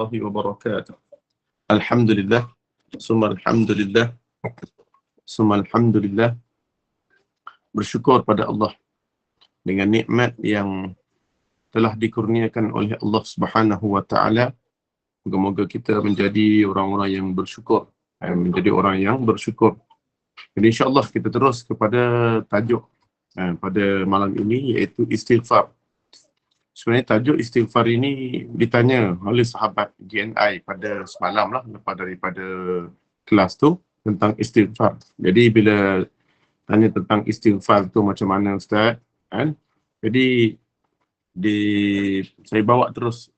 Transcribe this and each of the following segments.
warahmatullahi wabarakatuh. Alhamdulillah, summa alhamdulillah, summa alhamdulillah. Bersyukur pada Allah dengan nikmat yang telah dikurniakan oleh Allah Subhanahu wa taala. Moga-moga kita menjadi orang-orang yang bersyukur, menjadi orang yang bersyukur. Jadi insya-Allah kita terus kepada tajuk pada malam ini, iaitu istighfar. Sebenarnya tajuk istighfar ini ditanya oleh sahabat GNI pada semalam lah, lepas daripada kelas tu, tentang istighfar. Jadi bila tanya tentang istighfar tu macam mana Ustaz, kan? Jadi saya bawa terus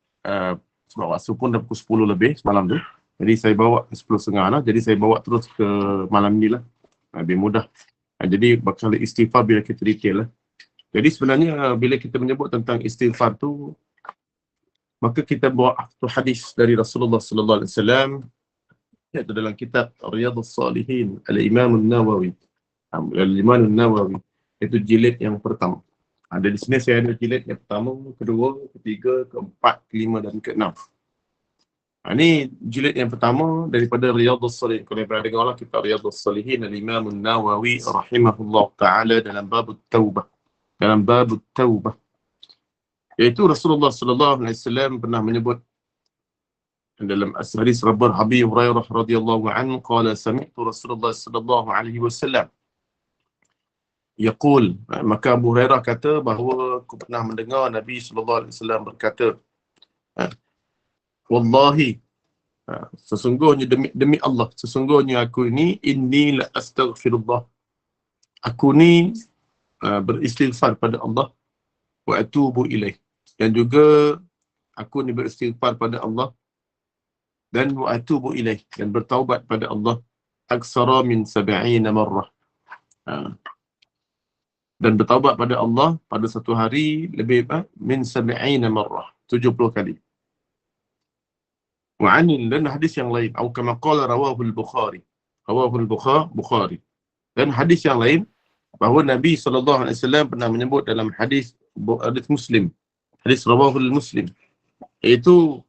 sebab waktu pun dah pukul 10 lebih semalam tu. Jadi saya bawa 10.30 lah. Jadi saya bawa terus ke malam ni lah. Lebih mudah. Jadi bakal istighfar bila kita detail lah. Jadi sebenarnya bila kita menyebut tentang istighfar tu, maka kita bawa satu hadis dari Rasulullah sallallahu alaihi wasallam, iaitu dalam kitab Riyadhus Salihin Al-Imam An-Nawawi. Al-Imam An-Nawawi itu jilid yang pertama. Ada di sini saya ada jilid yang pertama, kedua, ketiga, keempat, kelima dan keenam. Ini jilid yang pertama daripada Riyadhus Salihin. Kalau pernah dengarlah kitab Riyadhus Salihin Al-Imam An-Nawawi rahimahullah taala dalam bab taubah. Dalam bab taubah. Iaitu Rasulullah sallallahu alaihi wasallam pernah menyebut dalam hadis Abi Hurairah radhiyallahu anhu, qala sami'tu Rasulullah sallallahu alaihi wasallam yaqul, maka Abu Hurairah kata bahawa aku pernah mendengar Nabi sallallahu alaihi wasallam berkata, wallahi, sesungguhnya demi Allah, sesungguhnya aku ini inni la astaghfirullah, aku ni beristighfar pada Allah, wa atubu ilaih, dan juga aku ni beristighfar pada Allah dan wa atubu ilaih, dan bertaubat pada Allah aksara min 70 marrah, dan bertaubat pada Allah pada satu hari lebih min 70 marrah, 70 kali. Wa anil, dan hadis yang lain, atau kama qala rawahu al-Bukhari, Bukhari, dan hadis yang lain bahawa Nabi SAW pernah menyebut dalam hadis Muslim, hadis rawahul Muslim, iaitu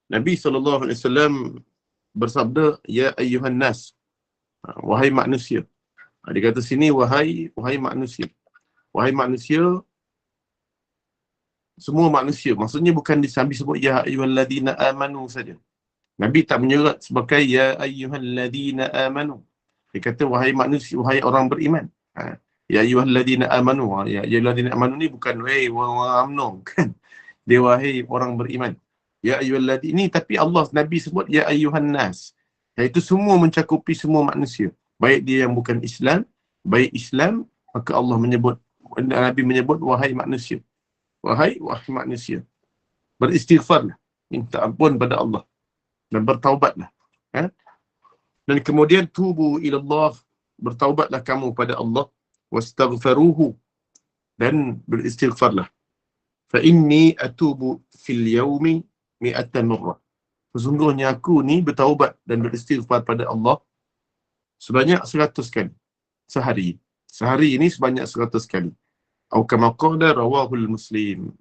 Nabi SAW bersabda, ya ayyuhan nas, wahai manusia. Dia kata sini wahai manusia. Wahai manusia, semua manusia. Maksudnya bukan disambil sebut ya ayyuhalladzina amanu saja. Nabi tak menyerat sebagai ya ayyuhalladzina amanu. Dia kata wahai manusia, wahai orang beriman. Ya ayyuhalladzina amanu. Ya ayyuhalladzina amanu ni bukan wahai orang amno, kan? Dia wahai orang beriman. Ya ayyuhalladzina, ini tapi Allah, Nabi sebut ya ayyuhan nas. Iaitu semua, mencakupi semua manusia. Baik dia yang bukan Islam, baik Islam, maka Allah menyebut, Nabi menyebut wahai manusia. Wahai manusia, beristighfarlah, minta ampun pada Allah dan bertaubatlah. Dan kemudian tubu ilallah, bertaubatlah kamu pada Allah, wastaghfiruhu, dan beristighfarlah. Fa inni atubu fil yaumi 100 marrah. Sesungguhnya aku ni bertaubat dan beristighfar pada Allah sebanyak 100 kali sehari. Sehari ini sebanyak 100 kali. Atau kama qala rawahul Muslim.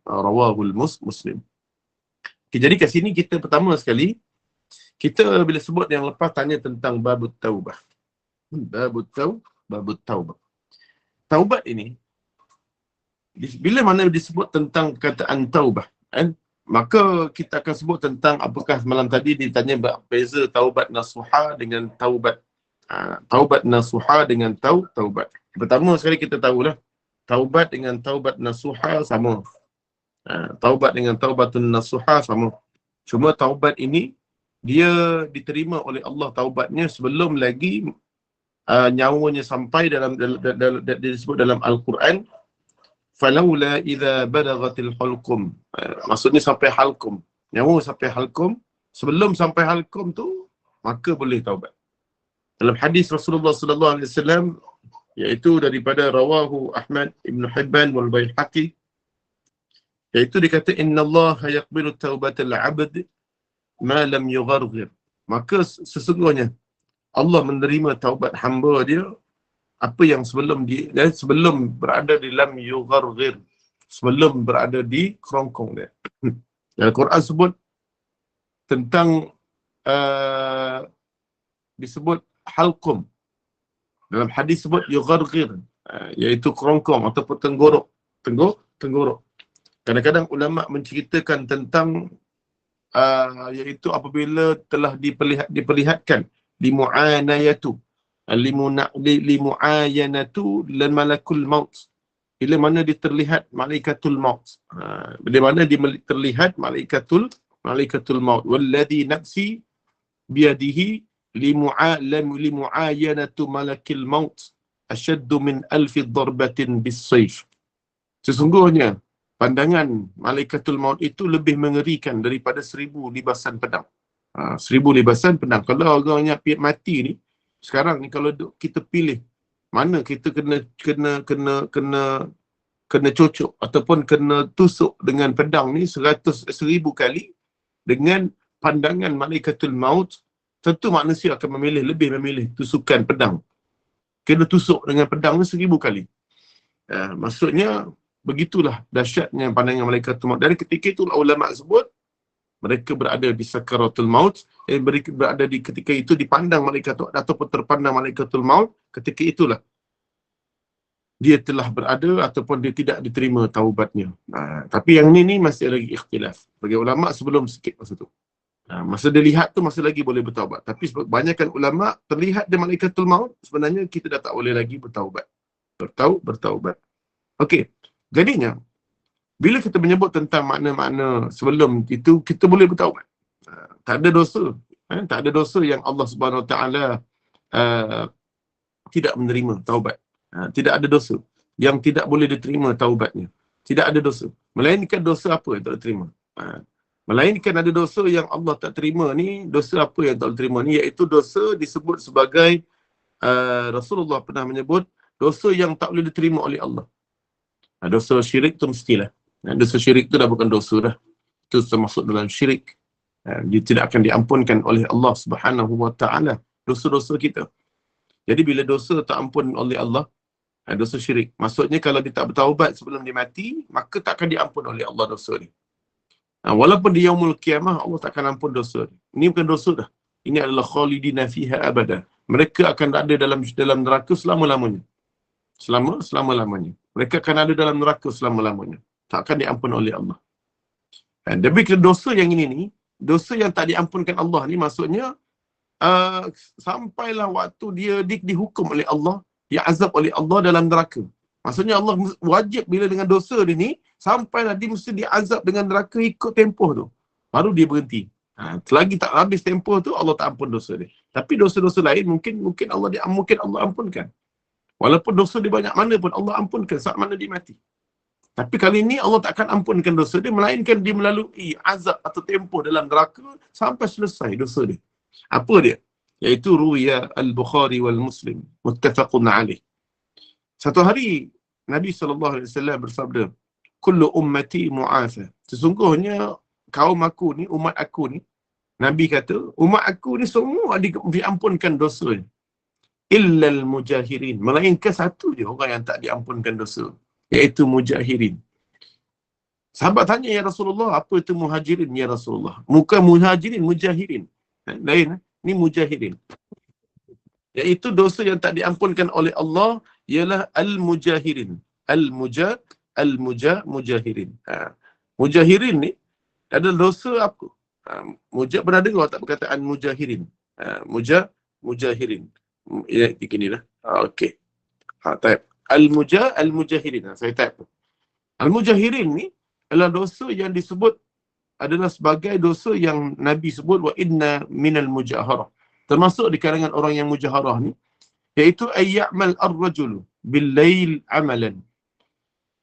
Okay, jadi kat sini kita pertama sekali, kita bila sebut yang lepas tanya tentang babut taubah. Babut taubah. Taubat ini, bila mana disebut tentang perkataan taubah, maka kita akan sebut tentang apakah malam tadi ditanya beza taubat nasuha dengan taubat. Taubat nasuha dengan taubat. Pertama sekali kita tahulah, taubat dengan taubat nasuha sama. Taubat dengan taubatun nasuha sama. Cuma taubat ini dia diterima oleh Allah, taubatnya sebelum lagi nyawanya sampai dalam disebut dalam Al-Quran, falaula idza balagatil hulqum. Maksudnya sampai halqum. Nyawa sampai halqum, sebelum sampai halqum tu maka boleh taubat. Dalam hadis Rasulullah sallallahu alaihi wasallam, iaitu daripada rawahu Ahmad Ibn Hibban wal Baihaqi, iaitu dikata innallaha yaqbilu taubatal 'abd ma lam yugharghir. Maka sesungguhnya Allah menerima taubat hamba dia apa yang sebelum berada di lam yugharghir, sebelum berada di kerongkong dia. Dalam Quran sebut tentang disebut halqum. Dalam hadis sebut yugharghir, iaitu kerongkong ataupun tenggorok. Tenggorok. Kadang-kadang ulama menceritakan tentang iaitu apabila telah diperlihatkan limu'anayatu limu'ayanatu lan malakul maut, bila mana dia terlihat malaikatul maut, bila mana dia terlihat malaikatul maut, walladhi nafsi biyadihi limu'ayanatu malakil maut asyaddu min alfi darbatin bis-sayf. Sesungguhnya pandangan malaikatul maut itu lebih mengerikan daripada 1000 libasan pedang. 1000 libasan pedang. Kalau orangnya mati ni, sekarang ni kalau kita pilih mana kita kena cocok ataupun kena tusuk dengan pedang ni 1000 kali dengan pandangan malaikatul maut, tentu manusia akan lebih memilih tusukan pedang. Kena tusuk dengan pedang ni 1000 kali. Maksudnya begitulah dahsyatnya pandangan malaikatul maut. Dari ketika itu ulama sebut mereka berada di sakaratul maut, mereka berada di ketika itu dipandang malaikatul ataupun terpandang malaikatul maut, ketika itulah dia telah berada ataupun dia tidak diterima taubatnya. Tapi yang ni masih lagi ikhtilaf bagi ulama sebelum sikit masa tu. Masa dia lihat tu masih lagi boleh bertaubat. Tapi kebanyakan ulama terlihat dia malaikatul maut, sebenarnya kita dah tak boleh lagi bertaubat. Bertaubat. Okey. Jadinya bila kita menyebut tentang makna-makna sebelum itu, kita boleh bertaubat. Tak ada dosa. Tak ada dosa yang Allah Subhanahu Wa Taala tidak menerima taubat. Tidak ada dosa yang tidak boleh diterima taubatnya. Tidak ada dosa. Melainkan dosa apa yang tak diterima. Melainkan ada dosa yang Allah tak terima ni, dosa apa yang tak diterima ni, iaitu dosa disebut sebagai Rasulullah pernah menyebut dosa yang tak boleh diterima oleh Allah. Dosa syirik tu mestilah. Dosa syirik tu dah bukan dosa dah. Itu termasuk dalam syirik. Dia tidak akan diampunkan oleh Allah Subhanahu Wa Taala dosa-dosa kita. Jadi bila dosa tak ampun oleh Allah, dosa syirik. Maksudnya kalau dia tak bertaubat sebelum dia mati, maka tak akan diampun oleh Allah dosa ni. Walaupun di yaumul qiyamah Allah tak akan ampun dosa ni. Ini bukan dosa dah. Ini adalah khalidina fiha abada. Mereka akan ada dalam neraka selama-lamanya. Selama-lamanya. Mereka akan ada dalam neraka selama-lamanya. Tak akan diampun oleh Allah. Tapi dosa yang ini ni, dosa yang tak diampunkan Allah ni, maksudnya sampailah waktu dia dihukum oleh Allah, dia azab oleh Allah dalam neraka. Maksudnya Allah wajib bila dengan dosa dia ni, sampailah dia mesti diazab dengan neraka ikut tempoh tu. Baru dia berhenti. Selagi tak habis tempoh tu, Allah tak ampun dosa dia. Tapi dosa-dosa lain mungkin Allah ampunkan. Walaupun dosa dia banyak mana pun Allah ampunkan saat mana dia mati. Tapi kali ini Allah tak akan ampunkan dosa dia, melainkan dia melalui azab atau tempoh dalam neraka sampai selesai dosa dia. Apa dia? Iaitu ruya al-Bukhari wal Muslim, muttafaqun alaih. Satu hari Nabi SAW bersabda, kullu ummati mu'afa. Sesungguhnya kaum aku ni, umat aku ni, Nabi kata, umat aku ni semua diampunkan dosanya. Illal mujahirin. Melainkan satu je orang yang tak diampunkan dosa, iaitu mujahirin. Sahabat tanya, ya Rasulullah, apa itu muhajirin ya Rasulullah? Bukan muhajirin, mujahirin. Lain, ni mujahirin. Iaitu dosa yang tak diampunkan oleh Allah ialah al-mujahirin. Mujahirin. Mujahirin ni adalah dosa apa? Pernah dengar tak perkataan mujahirin? Mujahirin. Ya, beginilah. Okey. Type. Al-mujahirin. Saya type. Al-mujahirin ni adalah dosa yang disebut adalah sebagai dosa yang Nabi sebut wa inna minal mujaharah. Termasuk di kalangan orang yang mujaharah ni, iaitu ayyamal ar-rajul bil-lail amalan.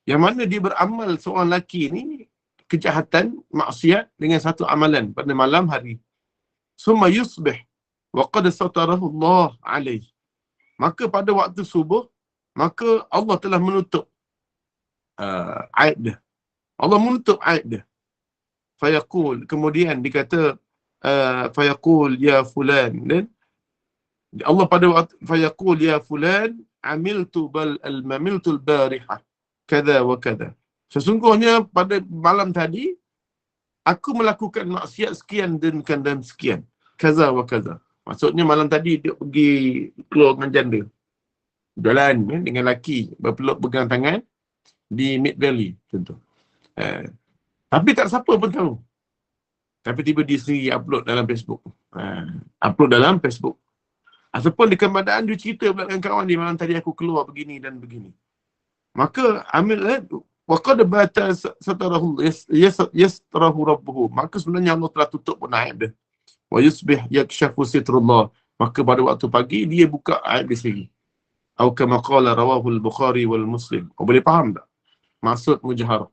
Yang mana dia beramal seorang lelaki ni kejahatan, maksiat dengan satu amalan pada malam hari. Summa yusbih wa qad satarahu Allah alaih. Maka pada waktu subuh, maka Allah telah menutup aib dia. Allah menutup aib dia. Fayaqul, kemudian dikata fayaqul ya fulan, dan Allah pada waktu fayaqul ya fulan amiltu al-barihah kada wa kada. Sesungguhnya pada malam tadi aku melakukan maksiat sekian dan sekian. Kaza wa kaza. Maksudnya malam tadi dia pergi keluar dengan janda. Jalan dengan lelaki, berpeluk pegang tangan di Mid Valley contoh. Tapi tak siapa pun tahu. Tapi tiba dia sendiri upload dalam Facebook. Upload dalam Facebook. Ataupun di keadaan dia cerita pula dengan kawan dia, malam tadi aku keluar begini dan begini. Maka ambil waqad bata satarahu yastarahu rabbuhu. Maka sebenarnya Allah telah tutup pun aib dia. Wa yusbih yakshafu sitrullah. Maka pada waktu pagi dia buka aib dia sendiri. Atau kama qala rawahu al-Bukhari wal Muslim. Kau boleh faham tak maksud mujaharah?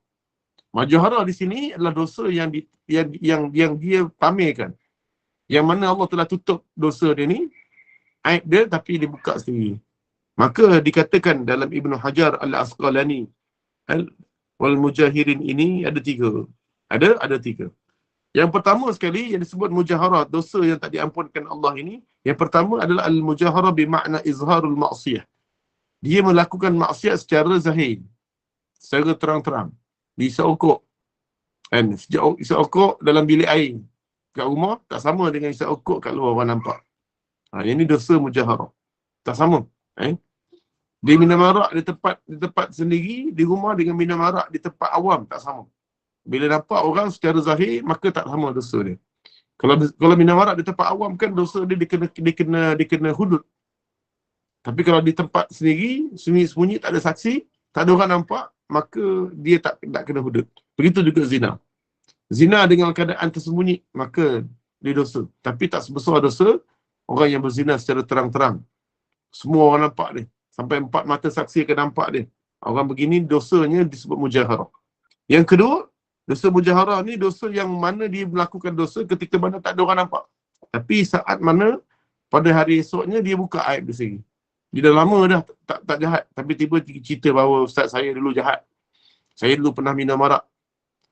Mujaharah di sini adalah dosa yang dia pamerkan. Yang mana Allah telah tutup dosa dia ni, aib dia, tapi dia buka sendiri. Maka dikatakan dalam Ibnu Hajar Al-Asqalani wal mujahirin ini ada tiga. Ada tiga. Yang pertama sekali yang disebut mujaharah, dosa yang tak diampunkan Allah ini, yang pertama adalah al-mujaharah bermakna izharul maksiyah. Dia melakukan maksiat secara zahir, secara terang-terang. Diisap okok. Kan? Isap okok dalam bilik air kat rumah tak sama dengan isap okok kat luar orang nampak. Yang ni dosa mujaharah. Tak sama. Dia minum arak di tempat sendiri di rumah dengan minum arak di tempat awam tak sama. Bila nampak orang secara zahir, maka tak sama dosa dia. Kalau minum arak di tempat awam kan dosa dia dikena hudud. Tapi kalau di tempat sendiri, sembunyi-sembunyi, tak ada saksi, tak ada orang nampak, maka dia tak kena hudud. Begitu juga zina. Zina dengan keadaan tersembunyi, maka dia dosa. Tapi tak sebesar dosa orang yang berzina secara terang-terang. Semua orang nampak dia. Sampai 4 mata saksi akan nampak dia. Orang begini dosanya disebut mujaharah. Yang kedua, dosa mujaharah ni dosa yang mana dia melakukan dosa ketika mana tak ada orang nampak. Tapi saat mana pada hari esoknya dia buka aib dia sendiri. Dia dah lama dah tak jahat. Tapi tiba cerita bahawa ustaz saya dulu jahat. Saya dulu pernah minum arak.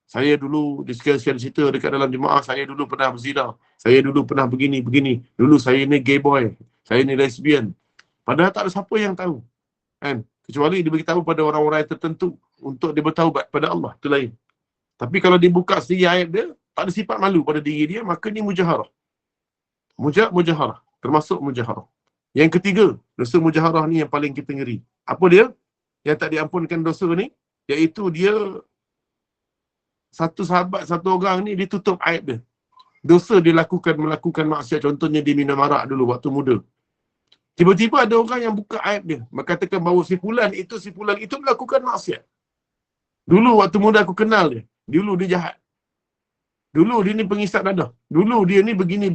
Saya dulu di sekian cerita dekat dalam jemaah, saya dulu pernah berzina. Saya dulu pernah begini. Dulu saya ni gay boy. Saya ni lesbian. Padahal tak ada siapa yang tahu. Kan? Kecuali dia beritahu pada orang-orang yang tertentu untuk dia bertaubat pada Allah. Itu lain. Tapi kalau dia buka sendiri aib dia, tak ada sifat malu pada diri dia, maka ni mujaharah. Mujaharah. Termasuk mujaharah. Yang ketiga, dosa mujaharah ni yang paling kita ngeri. Apa dia? Yang tak diampunkan dosa ni, iaitu dia satu sahabat, satu orang ni dia tutup aib dia. Dosa dia melakukan maksiat. Contohnya dia minum arak dulu waktu muda. Tiba-tiba ada orang yang buka aib dia, berkatakan bahawa si fulan itu melakukan maksiat. Dulu waktu muda aku kenal dia. Dulu dia jahat. Dulu dia ni pengisap dadah. Dulu dia ni begini.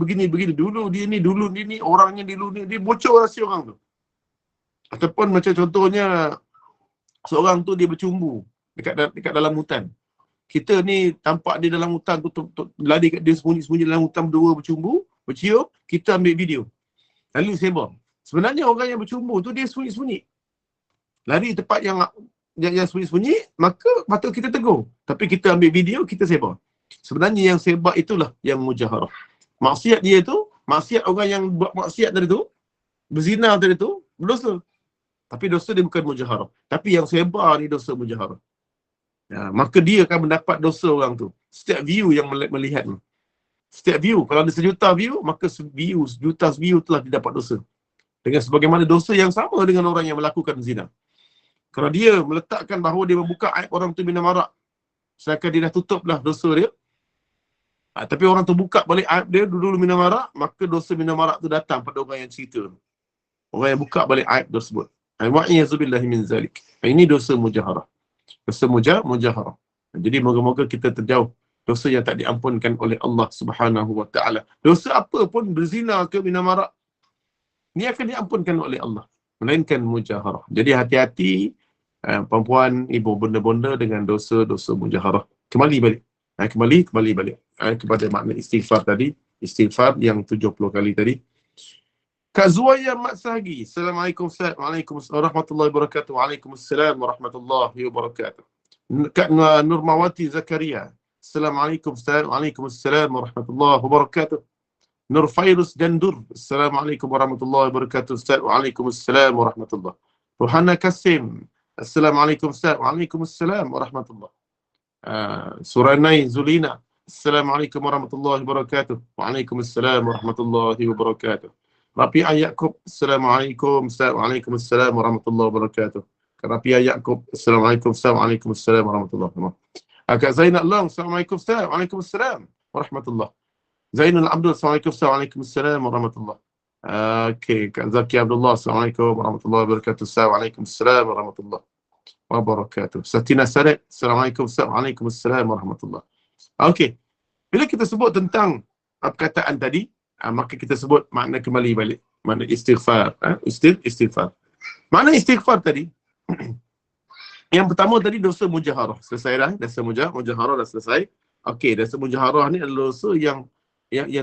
Dulu dia ni, orangnya dulu ni. Dia bocor rahsia orang tu. Ataupun macam contohnya, seorang tu dia bercumbu dekat dalam hutan. Kita ni tampak dia dalam hutan tu, lari kat dia sembunyi dalam hutan, berdua bercumbu, bercium, kita ambil video. Lalu sebar. Sebenarnya orang yang bercumbu tu dia sembunyi-sembunyi. Lari tempat yang sembunyi-sembunyi, maka patut kita tegur. Tapi kita ambil video, kita sebar. Sebenarnya yang sebar itulah yang mujaharah. Maksiat dia tu, maksiat orang yang buat maksiat tadi tu, berzina tadi tu, berdosa. Tapi dosa dia bukan mujaharah. Tapi yang sebar ni dosa mujaharah. Maka dia akan mendapat dosa orang tu. Setiap view yang melihat ni. Setiap view, kalau ada 1,000,000 view, maka sejuta view telah didapat dosa. Dengan sebagaimana dosa yang sama dengan orang yang melakukan zina. Kalau dia meletakkan bahawa dia membuka aib orang tu minum arak, sedangkan dia dah tutup lah dosa dia, tapi orang tu buka balik aib dia dulu minum arak, maka dosa minum arak tu datang pada orang yang cerita. Orang yang buka balik aib tersebut. Wa'iyazubillahi min zalik. Ini dosa mujaharah. Dosa mujaharah. Jadi moga-moga kita terjauh dosa yang tak diampunkan oleh Allah Subhanahu wa taala. Dosa apa pun, berzina ke minum arak, ni akan diampunkan oleh Allah, melainkan mujaharah. Jadi hati-hati perempuan, ibu, bonda-bonda dengan dosa-dosa mujaharah. Kembali balik kepada makna istighfar tadi. Istighfar yang 70 kali tadi. Kak Zuwaya Mat Sahagi. Assalamualaikum warahmatullahi wabarakatuh. Waalaikumsalam warahmatullahi wabarakatuh. Kak Nurmawati Zakaria. Assalamualaikum warahmatullahi wabarakatuh. Nur Fairuz Jandur. Assalamualaikum warahmatullahi wabarakatuh. Waalaikumsalam warahmatullahi. Ruhana Kasim. Assalamualaikum Ustaz. Waalaikumsalam warahmatullahi. Suranai Zulina. Assalamualaikum warahmatullahi wabarakatuh. Waalaikumsalam warahmatullahi wabarakatuh. Rafi'ah Yaakob, Assalamualaikum. Waalaikumsalam warahmatullahi wabarakatuh. Rafi'ah Yaakob, Assalamualaikum. Waalaikumsalam warahmatullahi wabarakatuh. Kak Zainal Long, Assalamualaikum. Waalaikumsalam warahmatullahi. Zainul Abdul, Assalamualaikum. Waalaikumsalam warahmatullahi. Okey, Kak Zaki Abdullah, Assalamualaikum warahmatullahi wabarakatuh. Waalaikumsalam warahmatullahi wabarakatuh. Satina Sadat, Assalamualaikum. Waalaikumsalam warahmatullahi. Okey. Bila kita sebut tentang perkataan tadi, maka kita sebut makna kembali balik. Makna istighfar. Istighfar. Makna istighfar tadi, yang pertama tadi dosa mujaharah. Selesai dah. Dosa mujaharah dah selesai. Okey, dosa mujaharah ni adalah dosa yang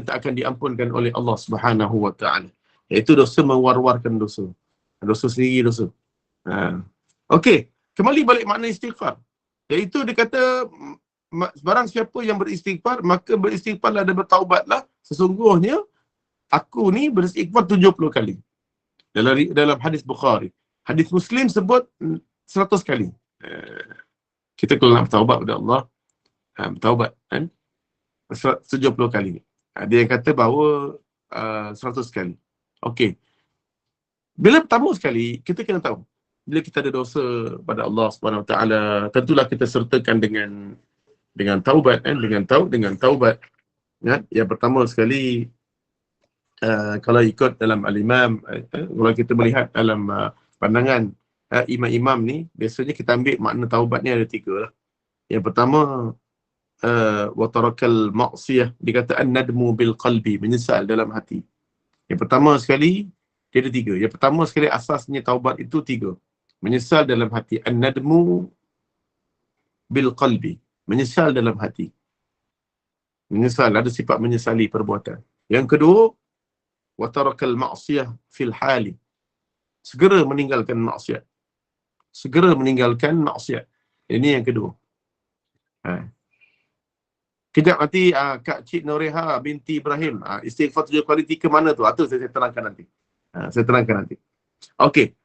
tak akan diampunkan oleh Allah Subhanahu Wa Taala. Iaitu dosa mewar-warkan dosa. Dosa sendiri dosa. Okey, kembali balik makna istighfar. Iaitu dia kata, barang siapa yang beristighfar, maka beristighfarlah dan bertaubatlah. Sesungguhnya aku ni beristighfar 70 kali. Dalam hadis Bukhari. Hadis Muslim sebut 100 kali. Kita kalau nak bertaubat kepada Allah, bertaubat kan? 70 kali. Dia yang kata bahawa 100 kali. Okey. Bila pertama sekali, kita kena tahu, bila kita ada dosa pada Allah Subhanahu Wa Taala, tentulah kita sertakan dengan taubat kan, dengan taubat kan. Yang pertama sekali, kalau ikut dalam al-imam, kalau kita melihat dalam pandangan imam-imam ni, biasanya kita ambil makna taubat ni ada 3 lah. Yang pertama, wa tarakal ma'siyah, dikata an-nadmu bil qalbi, menyesal dalam hati. Yang pertama sekali dia ada 3. Yang pertama sekali asasnya taubat itu 3. Menyesal dalam hati, an-nadmu bil qalbi, menyesal dalam hati. Menyesal, ada sifat menyesali perbuatan. Yang kedua, wa tarakal ma'siyah fil hali, segera meninggalkan maksiat. Segera meninggalkan maksiat. Ini yang kedua. Kejap nanti Kak Cik Noreha binti Ibrahim, istighfar 7 kali ke mana tu? Itu saya terangkan nanti. Saya terangkan nanti. Okey.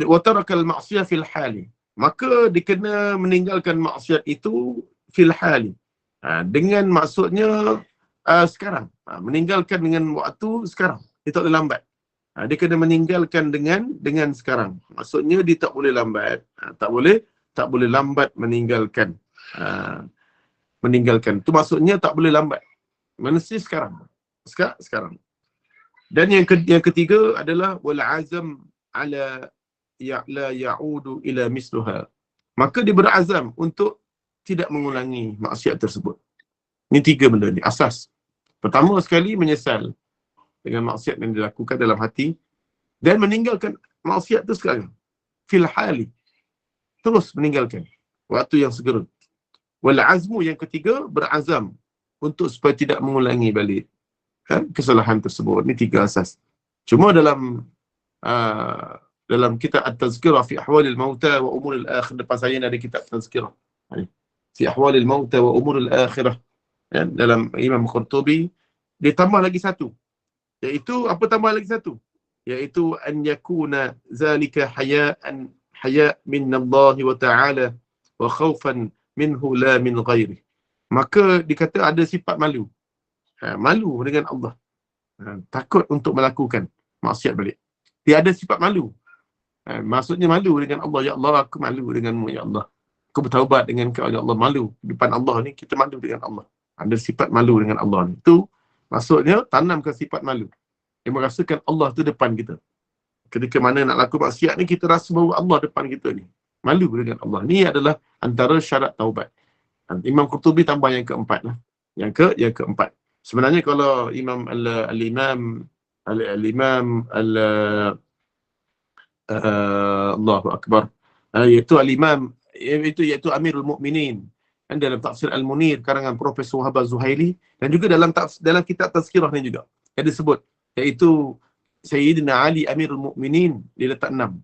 Wa tarakal ma'siyah fil hali, maka dikena meninggalkan maksiat itu fil hali. Dengan maksudnya sekarang. Meninggalkan dengan waktu sekarang. Dia tak boleh lambat. Dia kena meninggalkan dengan sekarang. Maksudnya dia tak boleh lambat. Tak boleh lambat meninggalkan. Meninggalkan. Itu maksudnya tak boleh lambat. Mesti sekarang. Sekarang. Dan yang ketiga adalah wal azam ala la ya'udu ila misluha. Maka dia berazam untuk tidak mengulangi maksiat tersebut. Ini 3 benda ni, asas. Pertama sekali menyesal dengan maksiat yang dilakukan dalam hati dan meninggalkan maksiat itu sekarang. Fil hali. Terus meninggalkan. Waktu yang segera. Wal azmu yang ketiga, berazam untuk supaya tidak mengulangi balik kesalahan tersebut. Ini 3 asas. Cuma dalam kitab At-Tazkirah fi Ahwalil Mauta wa Umuril Akhirah, depan saya ada kitab Tazkirah fi Ahwalil Mauta wa Umuril Akhirah, dalam Imam Qurtubi, dia tambah lagi satu, iaitu apa tambah lagi satu? Iaitu an yakuna zalika haya min Allah wa ta'ala wa khawfan minhu la min ghairi. Maka dikata ada sifat malu. Malu dengan Allah. Takut untuk melakukan maksiat balik. Dia ada sifat malu. Maksudnya malu dengan Allah. Ya Allah, aku malu denganmu, ya Allah. Aku bertaubat dengan kau, ya Allah. Malu. Depan Allah ni, kita malu dengan Allah. Ada sifat malu dengan Allah ni. Itu maksudnya tanamkan sifat malu. Dia merasakan Allah tu depan kita. Ketika mana nak laku maksiat ni, kita rasa bahawa Allah depan kita ni. Malu dengan Allah. Ni adalah antara syarat taubat. Imam Qurtubi tambah yang keempat lah. Yang keempat. Sebenarnya kalau Imam al-Imam Allahu Akbar, iaitu al-Imam, iaitu Amirul Mukminin, dalam tafsir Al-Munir karangan Profesor Wahab Zuhaili, dan juga dalam kitab Tazkirah ni juga dia disebut, iaitu Sayyidina Ali Amirul Mukminin, dia letak 6.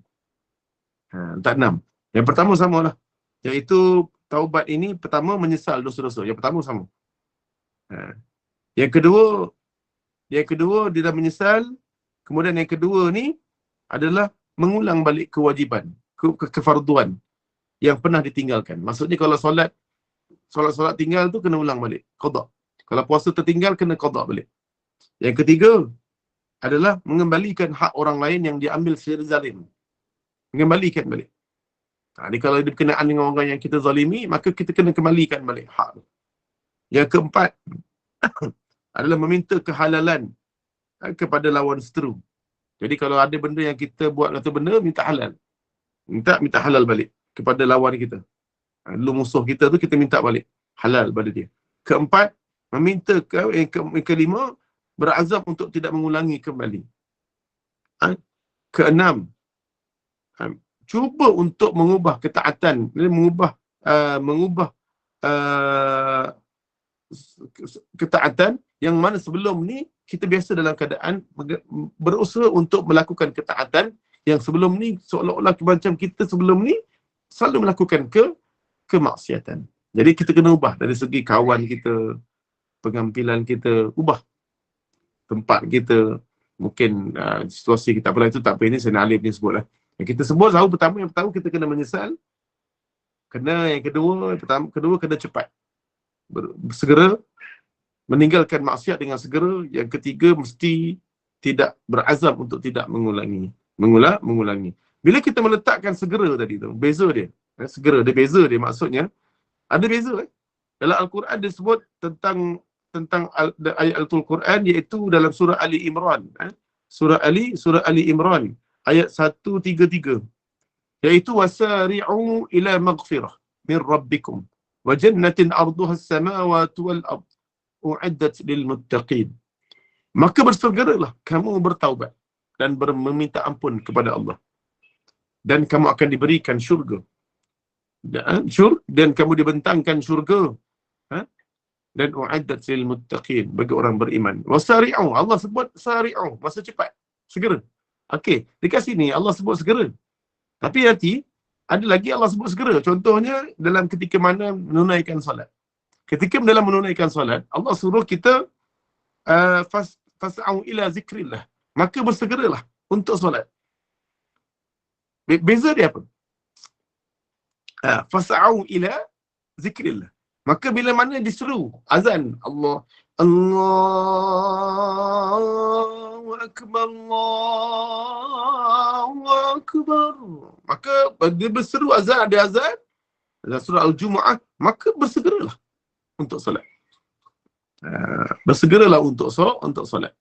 Letak 6. Yang pertama samalah, iaitu taubat ini pertama menyesal dosa-dosa. Yang pertama sama. Yang kedua dia dah menyesal. Kemudian yang kedua ni adalah mengulang balik kewajiban, kefarduan yang pernah ditinggalkan. Maksudnya kalau solat solat-solat tinggal tu kena ulang balik, qada. Kalau puasa tertinggal kena qada balik. Yang ketiga adalah mengembalikan hak orang lain yang diambil secara zalim. Mengembalikan balik. Jadi kalau ada berkenaan dengan orang yang kita zalimi, maka kita kena kembalikan balik hak tu. Yang keempat adalah meminta kehalalan kepada lawan seteru. Jadi kalau ada benda yang kita buat satu benda, minta halal. Minta halal balik kepada lawan kita. Dulu musuh kita tu kita minta balik halal pada dia. Keempat, meminta kelima, berazam untuk tidak mengulangi kembali. Keenam, cuba untuk mengubah ketaatan, mengubah ketaatan yang mana sebelum ni kita biasa dalam keadaan berusaha untuk melakukan ketaatan yang sebelum ni seolah-olah macam kita sebelum ni selalu melakukan kemaksiatan. Jadi kita kena ubah dari segi kawan kita, pengampilan kita, ubah tempat kita, mungkin situasi kita apalah itu tak apa, ini saya Alif ni sebutlah. Yang kita sebut tahu yang pertama kita kena menyesal. Yang kedua kena cepat. Segera meninggalkan maksiat dengan segera. Yang ketiga mesti tidak berazam untuk tidak mengulangi. Bila kita meletakkan segera tadi tu, beza dia. Segera dia beza dia, maksudnya ada beza dalam Al-Quran dia sebut tentang ayat Al-Quran, iaitu dalam surah Ali Imran. Surah Ali Imran ayat 133, iaitu wasari'u ila maghfirah min rabbikum wa jannatin arduha as-samawati wal ard u'iddat lil muttaqin. Maka bersegeralah kamu bertaubat dan meminta ampun kepada Allah, dan kamu akan diberikan syurga, dan kamu dibentangkan syurga, dan u'iddat lil muttaqin, bagi orang beriman. Wasari'u, Allah sebut sari'u, masa cepat, segera. Okey, dekat sini Allah sebut segera. Tapi nanti ada lagi Allah sebut segera. Contohnya dalam ketika mana menunaikan solat. Ketika dalam menunaikan solat, Allah suruh kita fas'au ila zikrillah. Maka bersegeralah untuk solat. Beza dia apa? Fas'au ila zikrillah. Maka bila mana diseru azan Allahu Akbar, Allahu Akbar, maka dia berseru azan, ada azan dalam surah Al-Jumu'ah, maka bersegeralah untuk solat. Bersegeralah untuk solat.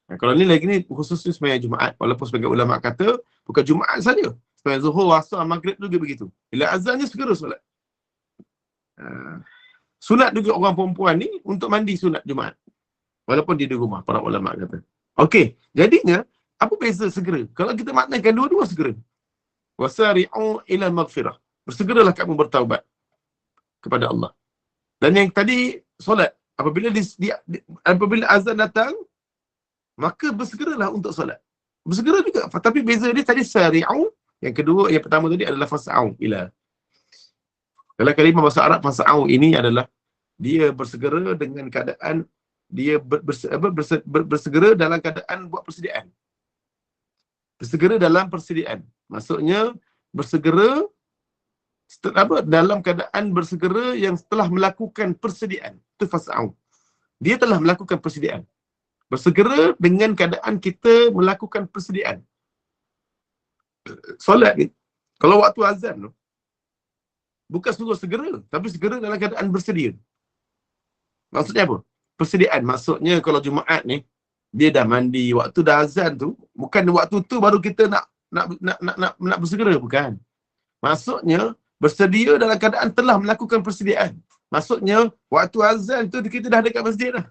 Kalau ni lagi ni khususnya sembahyang Jumaat, walaupun sebagai ulama kata bukan Jumaat saja, sembahyang Zuhur, Asar, Maghrib juga begitu. Bila azannya segera solat. Sunat juga orang perempuan ni untuk mandi sunat Jumaat, walaupun dia di rumah, para ulama kata. Okey, jadinya apa beza segera? Kalau kita maknakan dua-dua segera. Wasari'u ila maghfirah. Bersegeralah kamu bertaubat kepada Allah. Dan yang tadi solat, apabila azan datang, maka bersegeralah untuk solat. Bersegera juga, tapi beza dia tadi sari'u, yang kedua, yang pertama tadi adalah fas'au ila. Dalam kalimah bahasa Arab, fas'au ini adalah dia bersegera dengan keadaan dia bersegera dalam keadaan buat persediaan. Bersegera dalam persediaan. Maksudnya bersegera dalam keadaan bersegera yang setelah melakukan persediaan. Itu fas'au. Dia telah melakukan persediaan. Bersegera dengan keadaan kita melakukan persediaan. Solat ni, kalau waktu azan tu, bukan suruh segera, tapi segera dalam keadaan bersedia. Maksudnya apa? Persediaan. Maksudnya kalau Jumaat ni, dia dah mandi, waktu dah azan tu, bukan waktu tu baru kita nak bersegera, bukan. Maksudnya, bersedia dalam keadaan telah melakukan persediaan. Maksudnya, waktu azan tu kita dah dekat masjid dah.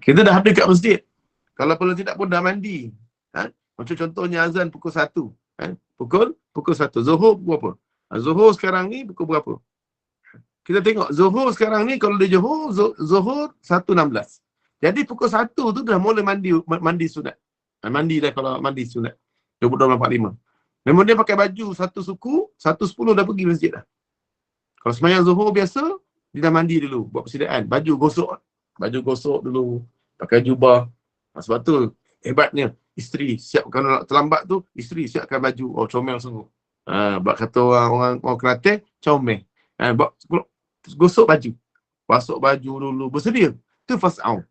Kita dah dekat masjid. Kalau tidak pun dah mandi. Macam contohnya azan pukul 1. Pukul 1. Zuhur pukul apa? Zuhur sekarang ni pukul berapa? Kita tengok Zuhur sekarang ni, kalau dia Zuhur 1.16. Jadi pukul 1 tu dah mula mandi sunat. Mandi dah kalau mandi sunat. 22.45. Memang dia pakai baju satu suku, 1.10 dah pergi masjid dah. Kalau sembahyang Zuhur biasa, dia dah mandi dulu, buat persediaan. Baju gosok dulu, pakai jubah. Sebab tu hebatnya isteri siapkan, nak terlambat tu, isteri siapkan baju. Oh, comel sungguh. Bak kata orang Kelantan, comel. Gosok baju. Basuh baju dulu, bersedia. Itu fas'au.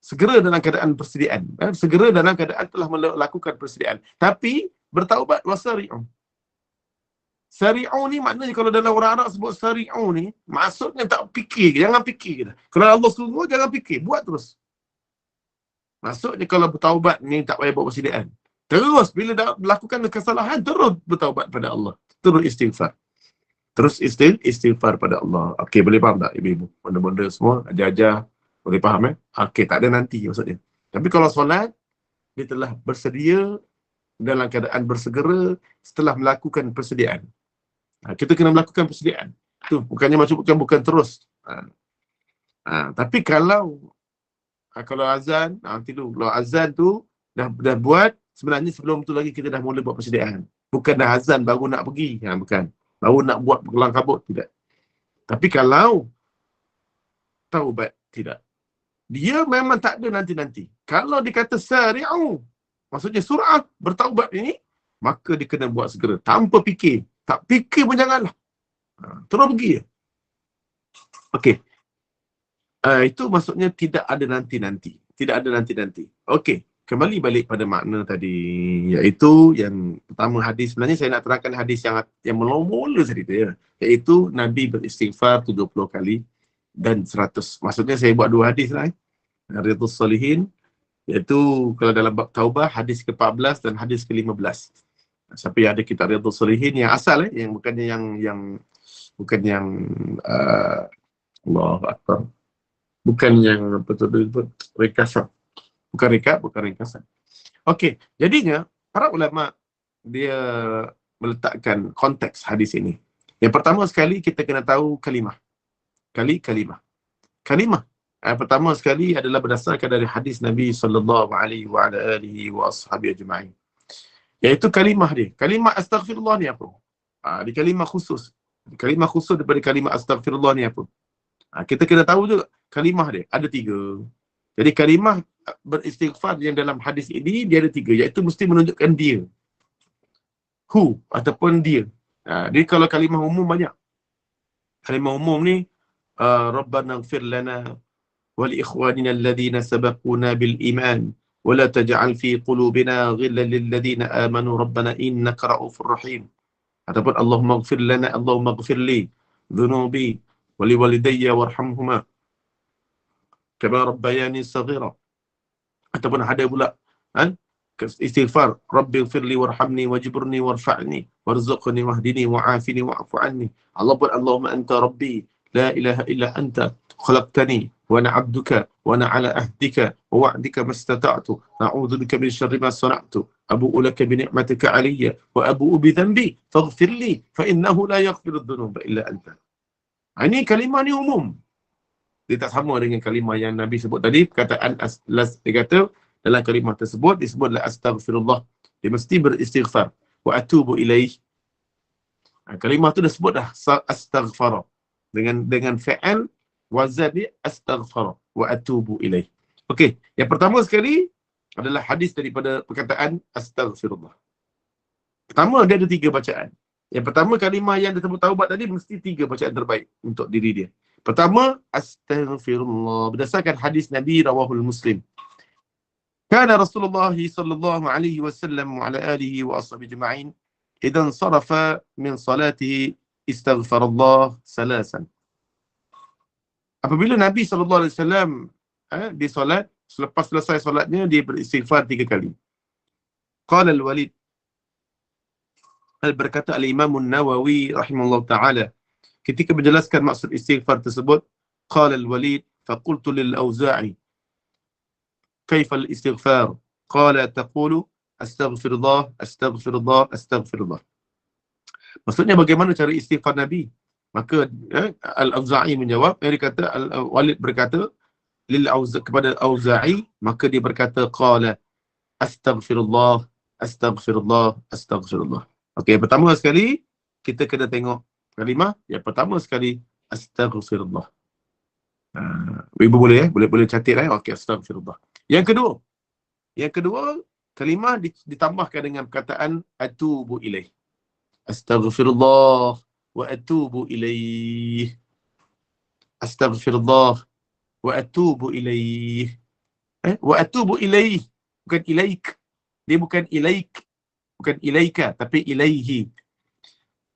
Segera dalam keadaan persediaan. Segera dalam keadaan telah melakukan persediaan. Tapi bertaubat wasari'u. Sari'u ni maknanya kalau dalam orang Arab sebut sari'u ni, maksudnya tak fikir, jangan fikir. Kalau Allah suruh, jangan fikir, buat terus. Maksudnya kalau bertaubat ni tak payah buat persediaan. Terus bila dah melakukan kesalahan, terus bertaubat pada Allah. Terus istighfar. Terus istighfar pada Allah. Okey, boleh faham tak ibu-ibu? Benda-benda semua, ajar-ajar, boleh faham Okey, tak ada nanti maksudnya. Tapi kalau solat, dia telah bersedia dalam keadaan bersegera setelah melakukan persediaan. Kita kena melakukan persediaan. Itu bukannya bukan terus. Tapi kalau azan, nanti dulu. Kalau azan tu dah buat, sebenarnya sebelum tu lagi kita dah mula buat persediaan. Bukan dah azan baru nak pergi. Bukan. Baru nak buat kelang kabut, tidak. Tapi kalau taubat, tidak. Dia memang tak ada nanti-nanti. Kalau dikata sari'u, maksudnya surah bertaubat ini, maka dia kena buat segera. Tanpa fikir. Tak fikir pun janganlah. Terus pergi je. Okey. Itu maksudnya tidak ada nanti-nanti. Tidak ada nanti-nanti. Okey. Kembali balik pada makna tadi, iaitu yang pertama hadis, sebenarnya saya nak terangkan hadis yang mula-mula cerita ya, iaitu Nabi beristighfar 70 kali dan 100. Maksudnya saya buat dua hadis lah. Riyadhus Shalihin, iaitu kalau dalam bab taubah hadis ke-14 dan hadis ke-15. Siapa yang ada kitab Riyadhus Shalihin yang asal yang bukannya bukan yang Allahu Akbar. Bukan yang betul-betul ringkasan. Bukan ringkasan. Okey, jadinya para ulama dia meletakkan konteks hadis ini. Yang pertama sekali kita kena tahu kalimah. Kalimah. Pertama sekali adalah berdasarkan dari hadis Nabi sallallahu alaihi wa ala alihi wa ashabihi ajma'in. Iaitu kalimah dia. Kalimah astaghfirullah ni apa? Di kalimah khusus. Kalimah khusus daripada kalimah astaghfirullah ni apa? Kita kena tahu juga kalimah dia ada 3. Jadi kalimah beristighfar yang dalam hadis ini dia ada 3, iaitu mesti menunjukkan dia. Who ataupun dia. Jadi kalau kalimah umum banyak. Kalimah umum ni Rabbana ighfir lana wa li ikhwanina alladhina sabaquna bil iman wa la taj'al fi qulubina ghillan lil ladzina amanu rabbana innaka ra'ufur rahim. Ataupun Allahumma ighfir lana, Allahumma ighfir li dhunubi wa li walidayya warhamhuma kama rabbayani saghira. Ataupun ada pula istighfar, Rabbi ighfirli warhamni wajburni warfa'ni warzuqni wahdini wa'afini wa'fu anni. Allahumma anta rabbi la ilaha illa anta khalaqtani wa ana 'abduka wa ana 'ala ahdika wa wa'dika mastata'tu a'udzu bika min sharri ma sana'tu abu'u laka bi ni'matika 'alayya wa abu'u bi dhanbi faghfirli fa innahu la yaghfiru dhunuba illa anta. Ini kalimah ni umum. Dia tak sama dengan kalimah yang Nabi sebut tadi. Perkataan dia kata dalam kalimah tersebut disebutlah astaghfirullah. Dia mesti beristighfar. Wa atubu ilaih. Kalimah tu dah sebut dah astaghfara. Dengan fa'al wazan dia astaghfara wa atubu ilaih. Okey, yang pertama sekali adalah hadis daripada perkataan astaghfirullah. Pertama dia ada 3 bacaan. Yang pertama kalimah yang disebut taubat tadi mesti 3 bacaan terbaik untuk diri dia. Pertama, astaghfirullah. Berdasarkan hadis Nabi rawahul Muslim. Kana Rasulullah sallallahu alaihi wasallam wa ala alihi wa ashabihi ajma'in idan sarafa min salatihi istaghfarallah salasan. Apabila Nabi sallallahu alaihi wasallam di solat, selepas selesai solatnya dia beristighfar 3 kali. Qala al-Walid, berkata al-Imam an-Nawawi rahimahullah taala ketika menjelaskan maksud istighfar tersebut, qala al-Walid faqultu lil-Auza'i kaifa al-istighfar? Qala taqulu astaghfirullah astaghfirullah astaghfirullah. Maksudnya bagaimana cara istighfar Nabi? Maka al-Auza'i menjawab, dia kata al-Walid berkata kepada Auza'i, maka dia berkata qala astaghfirullah astaghfirullah astaghfirullah. Okey, pertama sekali kita kena tengok kalimah. Yang pertama sekali astaghfirullah. Ibu boleh boleh catat okey, astaghfirullah. Yang kedua kalimah ditambahkan dengan perkataan atubu ilaih. Astaghfirullah wa atubu ilaih. Astaghfirullah wa atubu ilaih. Wa atubu ilaih, bukan ilaik. Dia bukan ilaik, bukan ilaika, tapi ilaihi.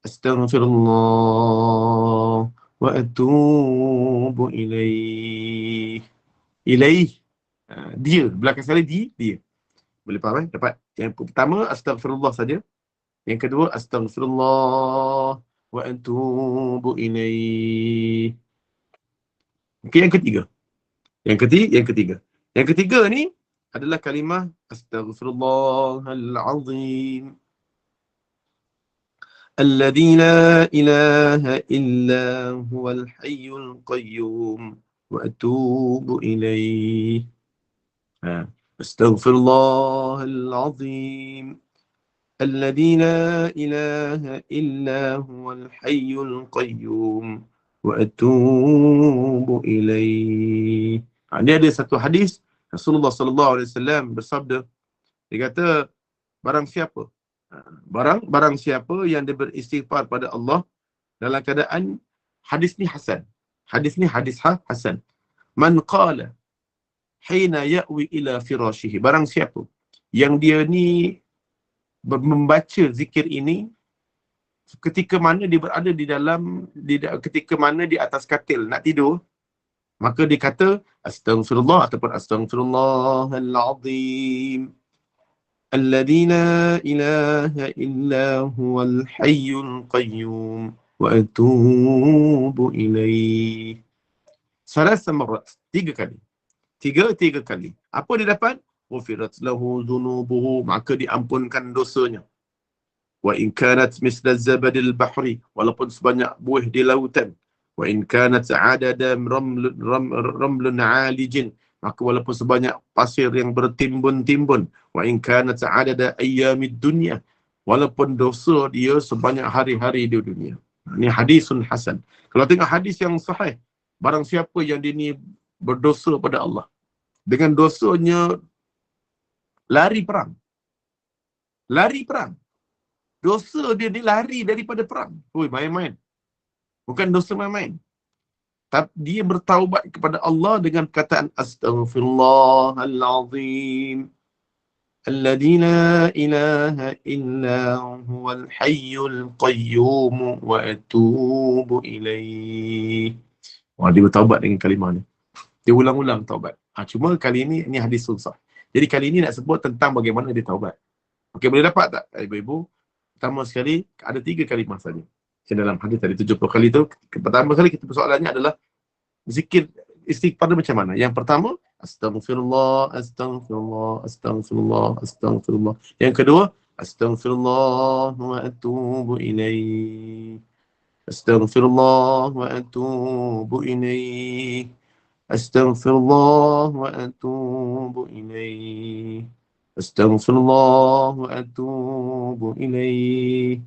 Astaghfirullah wa atubu ilaih. Ilaih, dia, belakang sekali dia. Boleh faham dapat? Yang pertama astaghfirullah saja. Yang kedua astaghfirullah wa atubu ilaih. Okey, yang ketiga. Yang ketiga ni adalah kalimah astaghfirullahal azim. Alladzi la ilaha illa huwal hayyul qayyum wa atubu ilaih. Astaghfirullahal azim. Alladzi la ilaha illa huwal hayyul qayyum wa atubu ilaih. Ini ada satu hadis Rasulullah sallallahu alaihi wasallam bersabda, dia kata barang siapa barang siapa yang dia beristighfar pada Allah dalam keadaan, hadis ni hasan. Hadis ni hadis hasan. Man qala hina ya'wi ila firashihi. Barang siapa yang dia ni membaca zikir ini ketika mana dia berada ketika mana di atas katil nak tidur, maka dia kata astaghfirullah ataupun astaghfirullahal azim. Alladzi la ilaha illa huwal hayyul qayyum wa atubu ilaih. Salasa marat, tiga kali. Tiga kali. Apa dia dapat? Ghufirat lahu dhunubuhu, maka diampunkan dosanya. Wa in kanat misla zabadil bahri, walaupun sebanyak buih di lautan. Wa in kanat adada ramlun alijin, maka walaupun sebanyak pasir yang bertimbun-timbun. Wa in kanat adada ayyamid dunya, walaupun dosa dia sebanyak hari-hari di dunia. Ini hadisun hasan. Kalau tengok hadis yang sahih, barang siapa yang dia ni berdosa pada Allah, dengan dosanya lari perang. Dosa dia ni lari daripada perang. Main-main. Bukan dosa main-main. Tapi dia bertaubat kepada Allah dengan perkataan astaghfirullahal azim. Alladzi la ilaha illa huwal hayyul qayyum wa atubu ilaih. Dia bertaubat dengan kalimah ni. Dia ulang-ulang taubat. Cuma kali ini hadis susah. Jadi kali ini nak sebut tentang bagaimana dia taubat. Okey, boleh dapat tak ibu-ibu? Pertama sekali, ada 3 kalimah saja. Dalam hadis tadi 70 kali tu, pertama kali kita persoalannya adalah zikir istighfar macam mana. Yang pertama, astaghfirullah, astaghfirullah, astaghfirullah, astaghfirullah. Yang kedua, astaghfirullah wa atubu ilaih. Astaghfirullah wa atubu ilaih. Astaghfirullah wa atubu ilaih. Astaghfirullah wa atubu ilaih.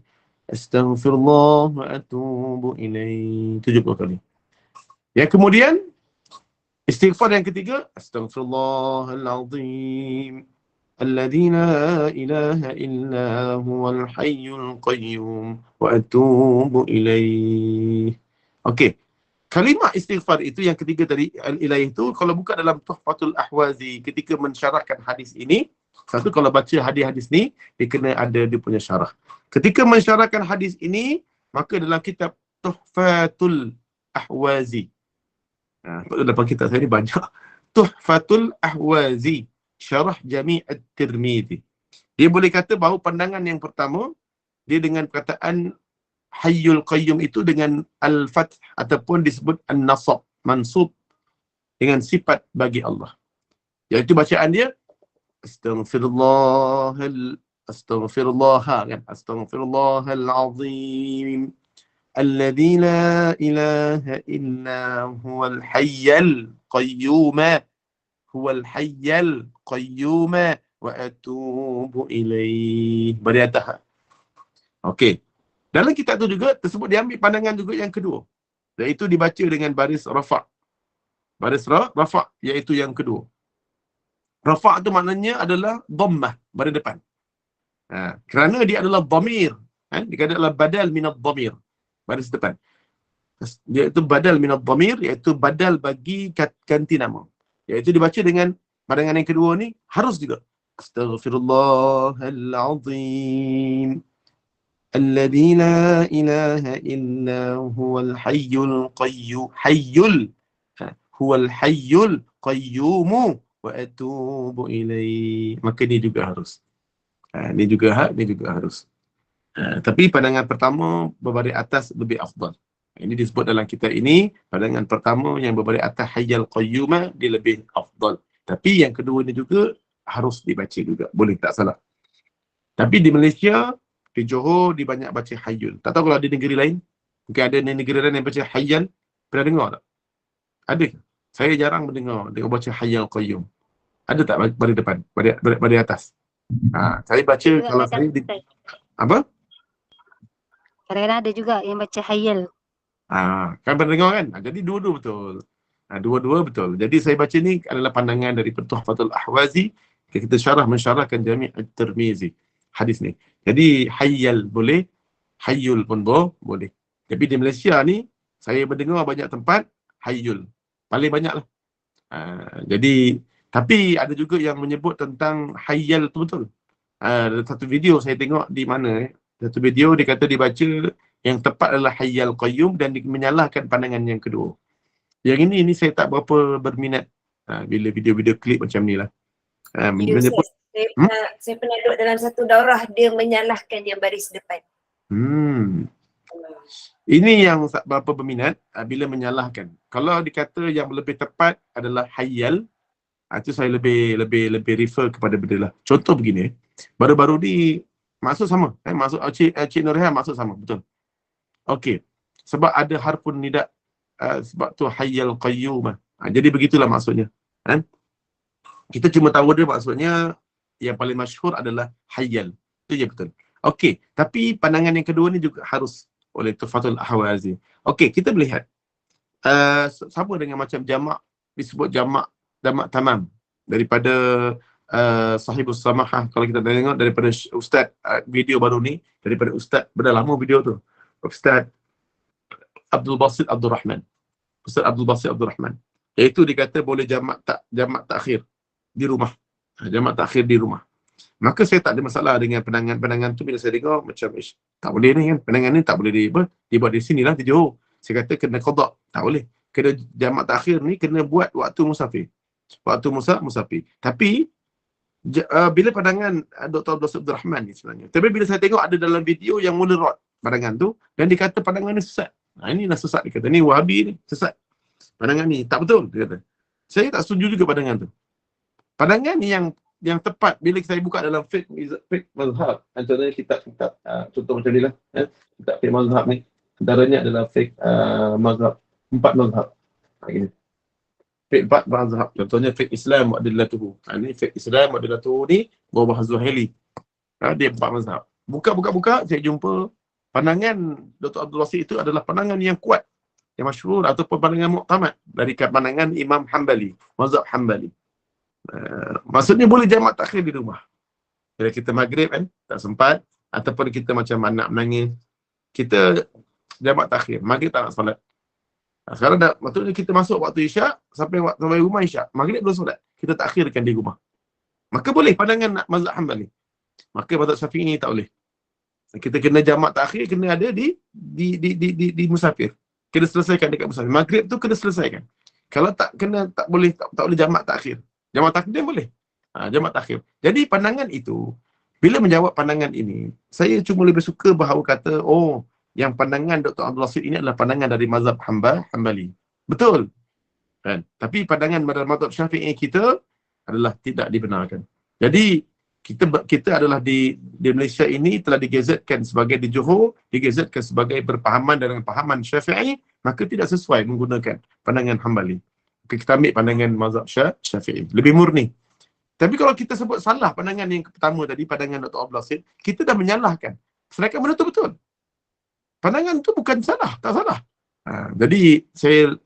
Astaghfirullah wa atubu ilaih. 70 kali. Yang kemudian istighfar yang ketiga, astaghfirullahal azim. Alladzi la ilaha illa huwal hayyul qayyum wa atubu ilaih. Okey. Kalimah istighfar itu yang ketiga tadi, al-ilaih itu, kalau buka dalam Tuhfatul Ahwazi ketika mensyarahkan hadis ini, satu kalau baca hadis-hadis ni, dia kena ada dia punya syarah. Ketika mensyarahkan hadis ini, maka dalam kitab Tuhfatul Ahwazi, dalam kitab saya ni banyak, Tuhfatul Ahwazi, Syarah Jami' At-Tirmidzi. Dia boleh kata bahawa pandangan yang pertama, dia dengan perkataan Hayyul Qayyum itu dengan Al-Fath ataupun disebut An-Nasab, mansub dengan sifat bagi Allah. Iaitu bacaan dia Astaghfirullahal azim. Alladzi la ilaha illa huwal hayyul qayyum. Huwal hayyul qayyum wa atubu ilaih. Beri atas. Okey. Dalam kitab tu juga tersebut diambil pandangan juga yang kedua, iaitu dibaca dengan baris rafa'. Baris rafa' iaitu yang kedua. Rafa' tu maknanya adalah dhammah, baris depan. Kerana dia adalah dhamir, dia adalah badal minad dhamir. baris depan. Dia itu badal minad dhamir, iaitu badal bagi ganti nama. Iaitu dibaca dengan pandangan yang kedua ni harus juga. Astaghfirullahalazim. Alladzi la ilaha illa huwal hayyul qayyum. Hayyul. Huwal hayyul qayyum wa atubu ilaih. Maka ni juga harus. Ni juga harus. Tapi pandangan pertama berbaris atas lebih afdal. Ini disebut dalam kitab ini, pandangan pertama yang berbaris atas hayyal qayyumah dia lebih afdal. Tapi yang kedua ni juga harus dibaca juga, boleh tak salah. Tapi di Malaysia, di Johor dia banyak baca hayyul. Tak tahu kalau di negeri lain, mungkin ada negeri lain yang baca hayyal. Pernah dengar tak? Ada. Saya jarang mendengar dia baca hayyal qayyum. Ada tak baris depan, baris atas? Saya baca kalau saya di, apa? Kadang-kadang ada juga yang baca hayyal. Kan pernah dengar kan? Jadi dua-dua betul. Dua-dua betul. Jadi saya baca ni adalah pandangan dari Tuhfatul Ahwazi. Kita mensyarahkan Jami' At-Tirmizi. Hadis ni. Jadi hayyal boleh, hayyul pun boleh. Tapi di Malaysia ni, saya mendengar banyak tempat hayyul. Paling banyak lah. Jadi, tapi ada juga yang menyebut tentang hayyal tu betul. Ada satu video saya tengok di mana satu video dia kata dibaca yang tepat adalah hayyal qayyum dan menyalahkan pandangan yang kedua. Yang ini saya tak berapa berminat bila video-video klip macam ni lah. Menyebut, saya pernah duduk dalam satu daurah dia menyalahkan yang baris depan. Ini yang tak berapa berminat bila menyalahkan. Kalau dikata yang lebih tepat adalah hayyal, itu saya lebih refer kepada benda lah. Contoh begini, baru-baru ni masuk sama. Masuk Cik Nurhan masuk sama, betul. Okey. Sebab ada harfun nida, sebab tu hayyal qayyum. Jadi begitulah maksudnya. Kita cuma tahu dia maksudnya yang paling masyhur adalah hayyal. Itu je betul. Okey, tapi pandangan yang kedua ni juga harus oleh Tuhfatul Ahwazi. Okey, kita melihat sama dengan macam jamak, disebut jamak tamam daripada Sahibus Samahah. Kalau kita tengok daripada Ustaz, video baru ni daripada Ustaz, dah lama video tu, Ustaz Abdul Basit Abdul Rahman. Ustaz Abdul Basit Abdul Rahman. Iaitu dikata boleh jamak takhir di rumah. Jamak takhir di rumah. Maka saya tak ada masalah dengan pandangan tu bila saya dengar macam tak boleh ni kan. Pandangan ni tak boleh dibuat di sini lah, di Johor. Saya kata kena qada. Tak boleh. Kena jamak takhir ni kena buat waktu musafir. Waktu musafir. Tapi bila pandangan Dr. Abdul Rahman ni sebenarnya. Tapi bila saya tengok ada dalam video yang mula rot pandangan tu dan dikata pandangan ni sesat. Inilah sesat dia kata. Ni Wahabi ni sesat. Pandangan ni tak betul dia kata. Saya tak setuju juga pandangan tu. Pandangan ni yang tepat bila saya buka dalam fiqh mazhab, antaranya kitab-kitab contoh macam ni lah, kitab fiqh mazhab ni antaranya adalah fiqh mazhab, 4 mazhab. Fiqh 4 mazhab, contohnya fiqh Islam wa adillatuhu. Ni fiqh Islam wa adillatuhu ni Bawah Zuhaili. Dia 4 mazhab. Buka, saya jumpa pandangan Dr. Abdul Wasi itu adalah pandangan yang kuat, yang masyhur ataupun pandangan muktamad dari pandangan Imam Hanbali, mazhab Hanbali. Maksudnya boleh jamak takhir di rumah. Bila kita maghrib kan, tak sempat, ataupun kita macam anak menangis, kita jamak takhir. Maghrib tak nak solat. Sekarang dah, maksudnya kita masuk waktu isyak, sampai rumah isyak. Maghrib belum solat. Kita takhirkan di rumah. Maka boleh pandangan mazhab Hanbali. Maka mazhab Syafi'i tak boleh. Kita kena jamak takhir, kena ada di musafir. Kena selesaikan dekat musafir. Maghrib tu kena selesaikan. Kalau tak kena, tak boleh jamak takhir. Jamak takhir boleh. Jamak takhir. Jadi pandangan itu, bila menjawab pandangan ini, saya cuma lebih suka bahawa kata, yang pandangan Dr. Abdul Basit ini adalah pandangan dari mazhab Hanbali. Betul. Kan? Tapi pandangan mazhab Syafi'i kita adalah tidak dibenarkan. Jadi kita adalah di Malaysia ini telah digazetkan sebagai, di Johor digazetkan sebagai berpahaman dengan pahaman Syafi'i, maka tidak sesuai menggunakan pandangan Hanbali. Kita ambil pandangan mazhab Syafi'i, lebih murni. Tapi kalau kita sebut salah pandangan yang pertama tadi, pandangan Dr. Abdul Basit, kita dah menyalahkan. Sedangkan benda tu betul. Pandangan tu bukan salah, tak salah. Jadi saya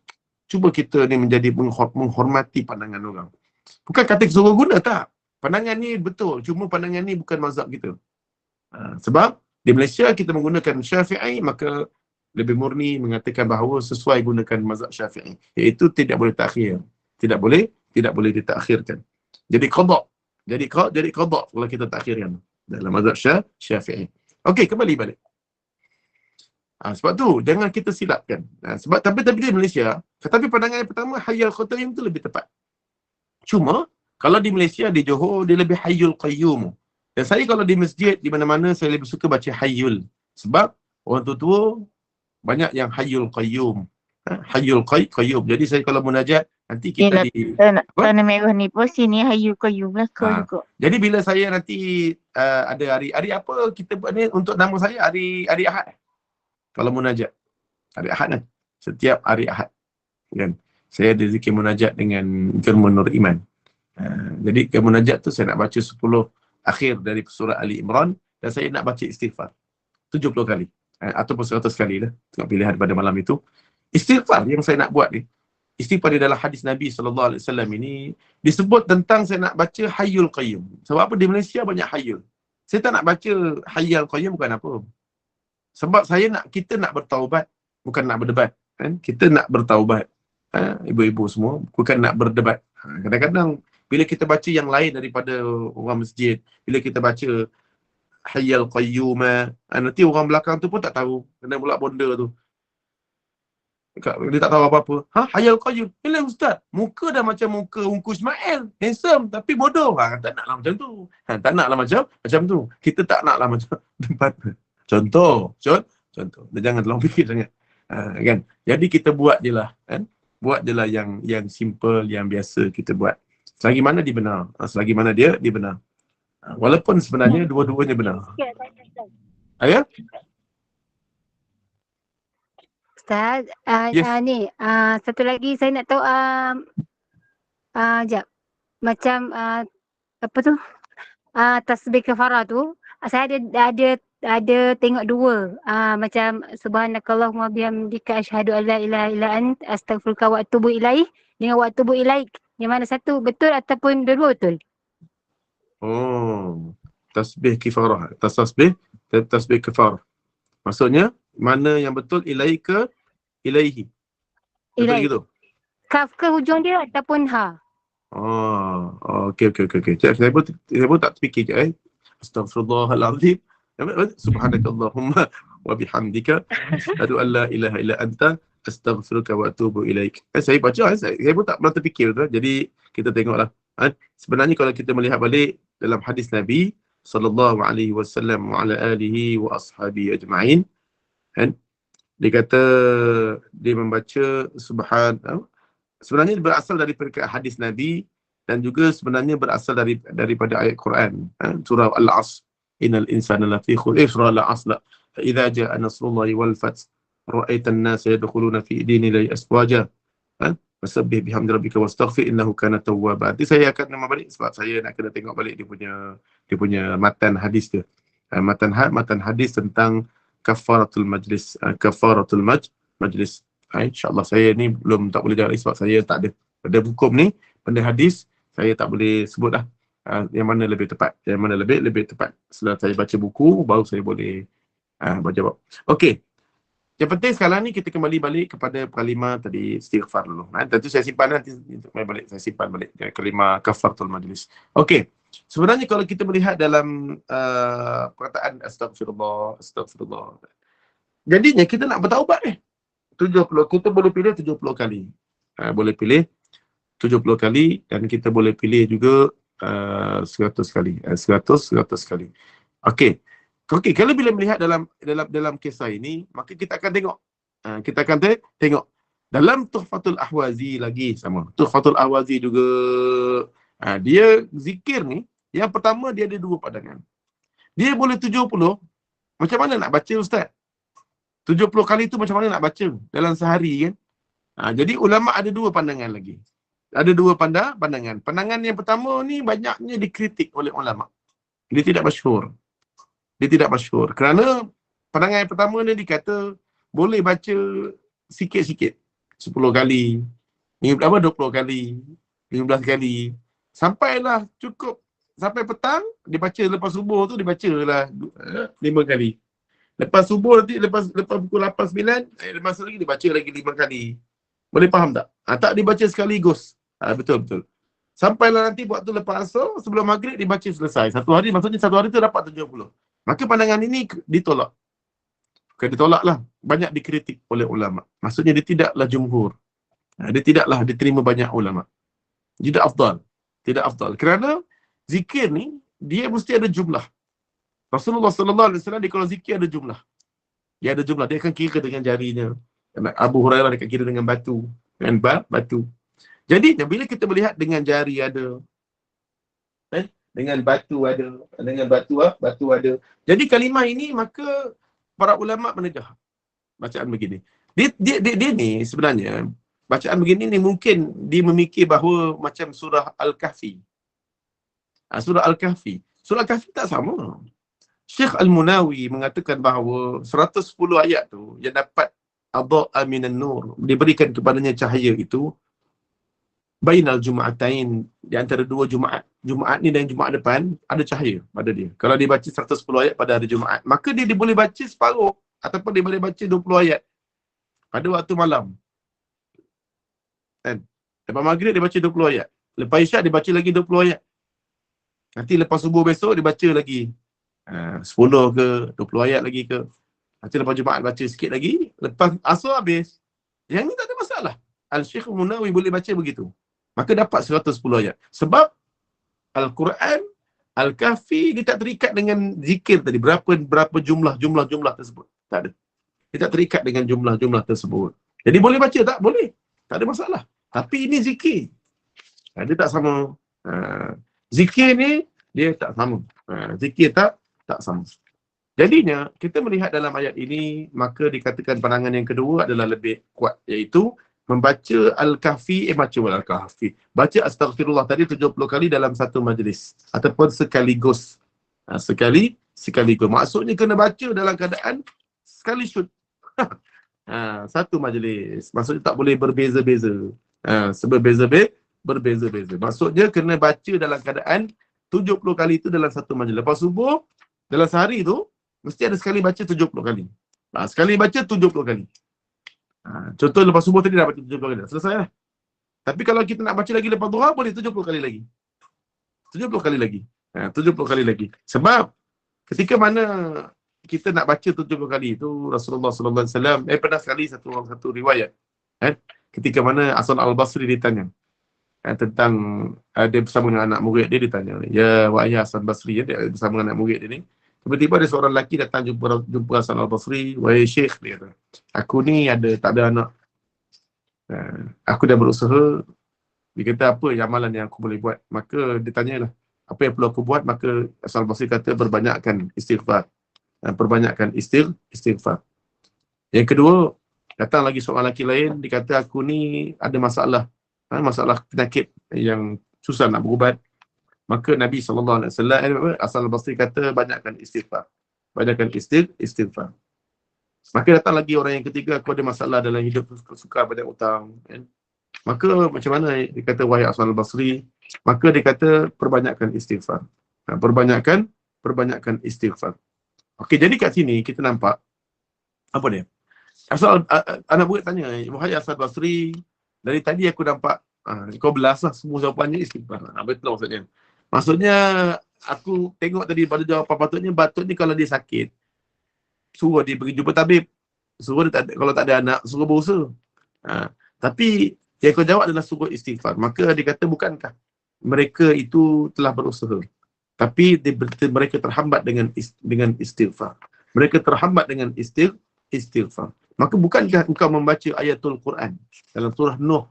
cuba kita ni menjadi menghormati pandangan orang. Bukan kata suruh guna, tak. Pandangan ni betul, cuma pandangan ni bukan mazhab kita. Sebab di Malaysia kita menggunakan Syafi'i, maka lebih murni mengatakan bahawa sesuai gunakan mazhab Syafi'i, iaitu tidak boleh takhir. Tidak boleh ditakhirkan. Jadi qada. Jadi qada kalau kita takhirkan dalam mazhab Syafi'i. Okey, kembali balik. Sebab tu jangan kita silapkan. Sebab tapi di Malaysia, tetapi pandangan yang pertama hayyul qayyum tu lebih tepat. Cuma kalau di Malaysia, di Johor, dia lebih hayyul qayyum. Dan saya kalau di masjid di mana-mana saya lebih suka baca hayyul. Sebab orang tua banyak yang hayyul qayyum. Hayyul qayyum. Jadi saya kalau munajat nanti kita Tanah merah ni pun sini hayyul qayyum lah kau juga. Jadi bila saya nanti ada hari apa kita buat ni untuk nama saya hari Ahad. Kalau munajat hari Ahad kan. Setiap hari Ahad kan. Saya ada zikir munajat dengan Germa Nur Iman. Jadi ke munajat tu saya nak baca 10 akhir dari surah Ali Imran dan saya nak baca istighfar 70 kali ataupun 100 kali lah, tengok pilihan pada malam itu. Istighfar yang saya nak buat ni, istighfar di dalam hadis Nabi SAW ini disebut tentang saya nak baca hayyul qayyum. Sebab apa? Di Malaysia banyak hayyul. Saya tak nak baca hayyul qayyum bukan apa. Sebab kita nak bertaubat, bukan nak berdebat kan? Kita nak bertaubat, ibu-ibu semua, bukan nak berdebat. Kadang-kadang bila kita baca yang lain daripada orang masjid, bila kita baca hayyul qayyum, nanti orang belakang tu pun tak tahu, kena pula bonda tu, dia tak tahu apa-apa. Hayyul qayyum, bila ustaz, muka dah macam muka Ungku Ismail, handsome tapi bodoh. Tak naklah macam tu. Tak naklah macam tu. Kita tak naklah macam tempat. Contoh. Dan jangan terlalu fikir sangat. Kan? Jadi kita buat je lah. Kan? Buat je lah yang simple, yang biasa kita buat. Selagi mana dia benar. Selagi mana dia benar. Walaupun sebenarnya dua-duanya benar. Ya? Ustaz, Yes. satu lagi saya nak tahu, jap. Macam, apa tu? Tasbih kafarah tu, saya ada tengok dua. Macam subhanakallahumma bihamdika asyhadu an la ilaha illa anta astaghfiruka wa atubu ilaih dengan wa atubu ilaik. Yang mana satu betul ataupun dua-dua betul? Oh, tasbih kifarah. Tasbih kifarah. Maksudnya mana yang betul ilaihi. Betul Ilaih. gitu. Kaf ke hujung dia ataupun ha? Oh, okey. Saya pun tak terfikir je. Astaghfirullahalazim. Subhanakallahumma wa bihamdika asyhadu an la ilaha illa anta astaghfiruka wa atubu ilaik. Saya baca, saya pun tak pernah terfikir tu. Jadi kita tengoklah. Sebenarnya kalau kita melihat balik dalam hadis Nabi sallallahu alaihi wasallam wa ala alihi wa ashabi ajma'in, kan? Dia kata dia membaca sebenarnya berasal daripada hadis Nabi dan juga sebenarnya berasal daripada ayat Quran, surah Al-Asr, innal insana lafi khusr, surah Al-Asr, fa idza jaa nasrullahi wal fath ra'aita an-nasa yadkhuluna fi dinillahi afwaja, fasabbih bihamdi rabbika wastaghfir innahu kana tawwaba. Nanti saya akan nama balik sebab saya nak kena tengok balik dia punya matan hadis dia. Matan hadis tentang kafaratul majlis, majlis. InsyaAllah saya ni tak boleh jawab sebab saya tak ada pada hukum ni, pada hadis saya tak boleh sebut lah yang mana lebih tepat, yang mana lebih tepat. Setelah saya baca buku baru saya boleh jawab. Okey. Yang penting sekarang ni kita kembali balik kepada kalimah tadi istighfar dulu. Tentu saya simpan nanti saya simpan balik kalimah kafaratul majlis. Okey. Sebenarnya kalau kita melihat dalam perkataan astagfirullah. Jadinya kita nak bertaubat 70, kita boleh pilih 70 kali. Boleh pilih 70 kali dan kita boleh pilih juga 100 kali. 100 kali. Okey. Kalau bila melihat dalam kisah ini, maka kita akan tengok. Kita akan tengok dalam Tuhfatul Ahwazi lagi sama. Tuhfatul Ahwazi juga dia zikir ni, yang pertama dia ada dua pandangan. Dia boleh 70, macam mana nak baca ustaz? 70 kali tu macam mana nak baca dalam sehari kan? Jadi ulama ada dua pandangan lagi. Ada dua pandangan. Pandangan yang pertama ni banyaknya dikritik oleh ulama. Dia tidak masyhur. Kerana pandangan yang pertama ni dikata boleh baca sikit-sikit. 10 kali, 20 kali, 15 kali. Sampailah cukup sampai petang, dia baca lepas subuh tu dia bacalah 5 kali. Lepas subuh nanti, lepas pukul 8, 9, masuk lagi dibaca lagi 5 kali. Boleh faham tak? Tak dibaca sekaligus. Betul. Sampailah nanti waktu lepas asar, sebelum maghrib dibaca selesai. Satu hari, maksudnya satu hari tu dapat 70. Maka pandangan ini ditolak. Bukan ditolak lah. Banyak dikritik oleh ulama. Maksudnya dia tidaklah jumhur. Dia tidaklah diterima banyak ulama. Tidak afdal. Tidak afdal. Kerana zikir ni, dia mesti ada jumlah. Rasulullah SAW dia kalau zikir ada jumlah. Dia ada jumlah. Dia akan kira dengan jarinya. Abu Hurairah dia akan kira dengan batu. Dengan batu. Jadi, bila kita melihat dengan jari ada, dengan batu ada, dengan batu ada. Jadi kalimah ini, maka para ulama menegah bacaan begini. Dia ni sebenarnya, bacaan begini ni mungkin dia memikir bahawa macam surah Al-Kahfi. Surah Al-Kahfi. Surah Al-Kahfi tak sama. Syekh Al-Munawi mengatakan bahawa 110 ayat tu yang dapat adha'a minan nur, diberikan kepadanya cahaya itu, bainal Jum'atain, di antara dua Jumaat. Jumaat ni dan Jumaat depan ada cahaya pada dia. Kalau dia baca 110 ayat pada hari Jumaat, maka dia boleh baca separuh ataupun dia boleh baca 20 ayat pada waktu malam. Kan? Lepas maghrib dia baca 20 ayat. Lepas isyak dia baca lagi 20 ayat. Nanti lepas subuh besok dia baca lagi 10 ke 20 ayat lagi ke. Nanti lepas Jumaat baca sikit lagi. Lepas asar habis. Yang ni tak ada masalah. Al-Syekh Munawi boleh baca begitu. Maka dapat 110 ayat. Sebab Al-Quran, Al-Kahfi, dia tak terikat dengan zikir tadi. Berapa jumlah tersebut. Tak ada. Dia tak terikat dengan jumlah tersebut. Jadi boleh baca tak? Boleh. Tak ada masalah. Tapi ini zikir. Dia tak sama. Zikir ni, dia tak sama. Zikir tak sama. Jadinya, kita melihat dalam ayat ini, maka dikatakan pandangan yang kedua adalah lebih kuat. Iaitu, membaca Al-Kahfi, baca Astaghfirullah tadi 70 kali dalam satu majlis. Ataupun sekaligus. Sekaligus. Maksudnya kena baca dalam keadaan sekali shoot. Satu majlis. Maksudnya tak boleh berbeza-beza. Berbeza-beza. Maksudnya kena baca dalam keadaan 70 kali itu dalam satu majlis. Lepas subuh, dalam sehari tu, mesti ada sekali baca 70 kali. Sekali baca 70 kali. Contoh lepas subuh tadi dah baca 70 kali dah. Selesai lah. Tapi kalau kita nak baca lagi lepas duha, boleh 70 kali lagi. 70 kali lagi. 70 kali lagi. Sebab ketika mana kita nak baca 70 kali itu, Rasulullah SAW pernah sekali satu riwayat. Ketika mana Hasan Al-Basri ditanya tentang dia bersama dengan anak murid dia, ditanya, ya wahai Hasan Basri, dia bersama dengan anak murid dia ni. Tiba-tiba ada seorang lelaki datang jumpa Hasan Al-Basri, wahai Syekh, dia kata, aku ni tak ada anak. Aku dah berusaha. Dia kata, apa yang amalan yang aku boleh buat? Maka dia tanyalah, apa yang perlu aku buat? Maka Hasan Al-Basri kata, perbanyakkan istighfar. Perbanyakkan istighfar. Yang kedua, datang lagi seorang lelaki lain, dia kata, aku ni ada masalah penyakit yang susah nak berubat. Maka Nabi SAW, Hasan Al-Basri kata, banyakkan istighfar. Banyakkan istighfar. Maka datang lagi orang yang ketiga, aku ada masalah dalam hidup, suka banyak utang. Maka macam mana? Dia kata, wahai Hasan Al-Basri, maka dia kata, perbanyakkan istighfar. Perbanyakkan istighfar. Okey, jadi kat sini kita nampak, apa dia? Asal anak murid tanya, wahai Hasan Al-Basri, dari tadi aku nampak, kau belas lah semua jawapannya istighfar. Betul maksudnya. Maksudnya, aku tengok tadi pada jawapan patutnya kalau dia sakit, suruh dia pergi jumpa tabib. Suruh dia kalau tak ada anak, suruh berusaha. Tapi yang kau jawab adalah suruh istighfar. Maka dia kata, bukankah mereka itu telah berusaha, tapi mereka terhambat dengan istighfar. Mereka terhambat dengan istighfar. Maka bukankah engkau membaca ayatul Quran dalam surah Nuh?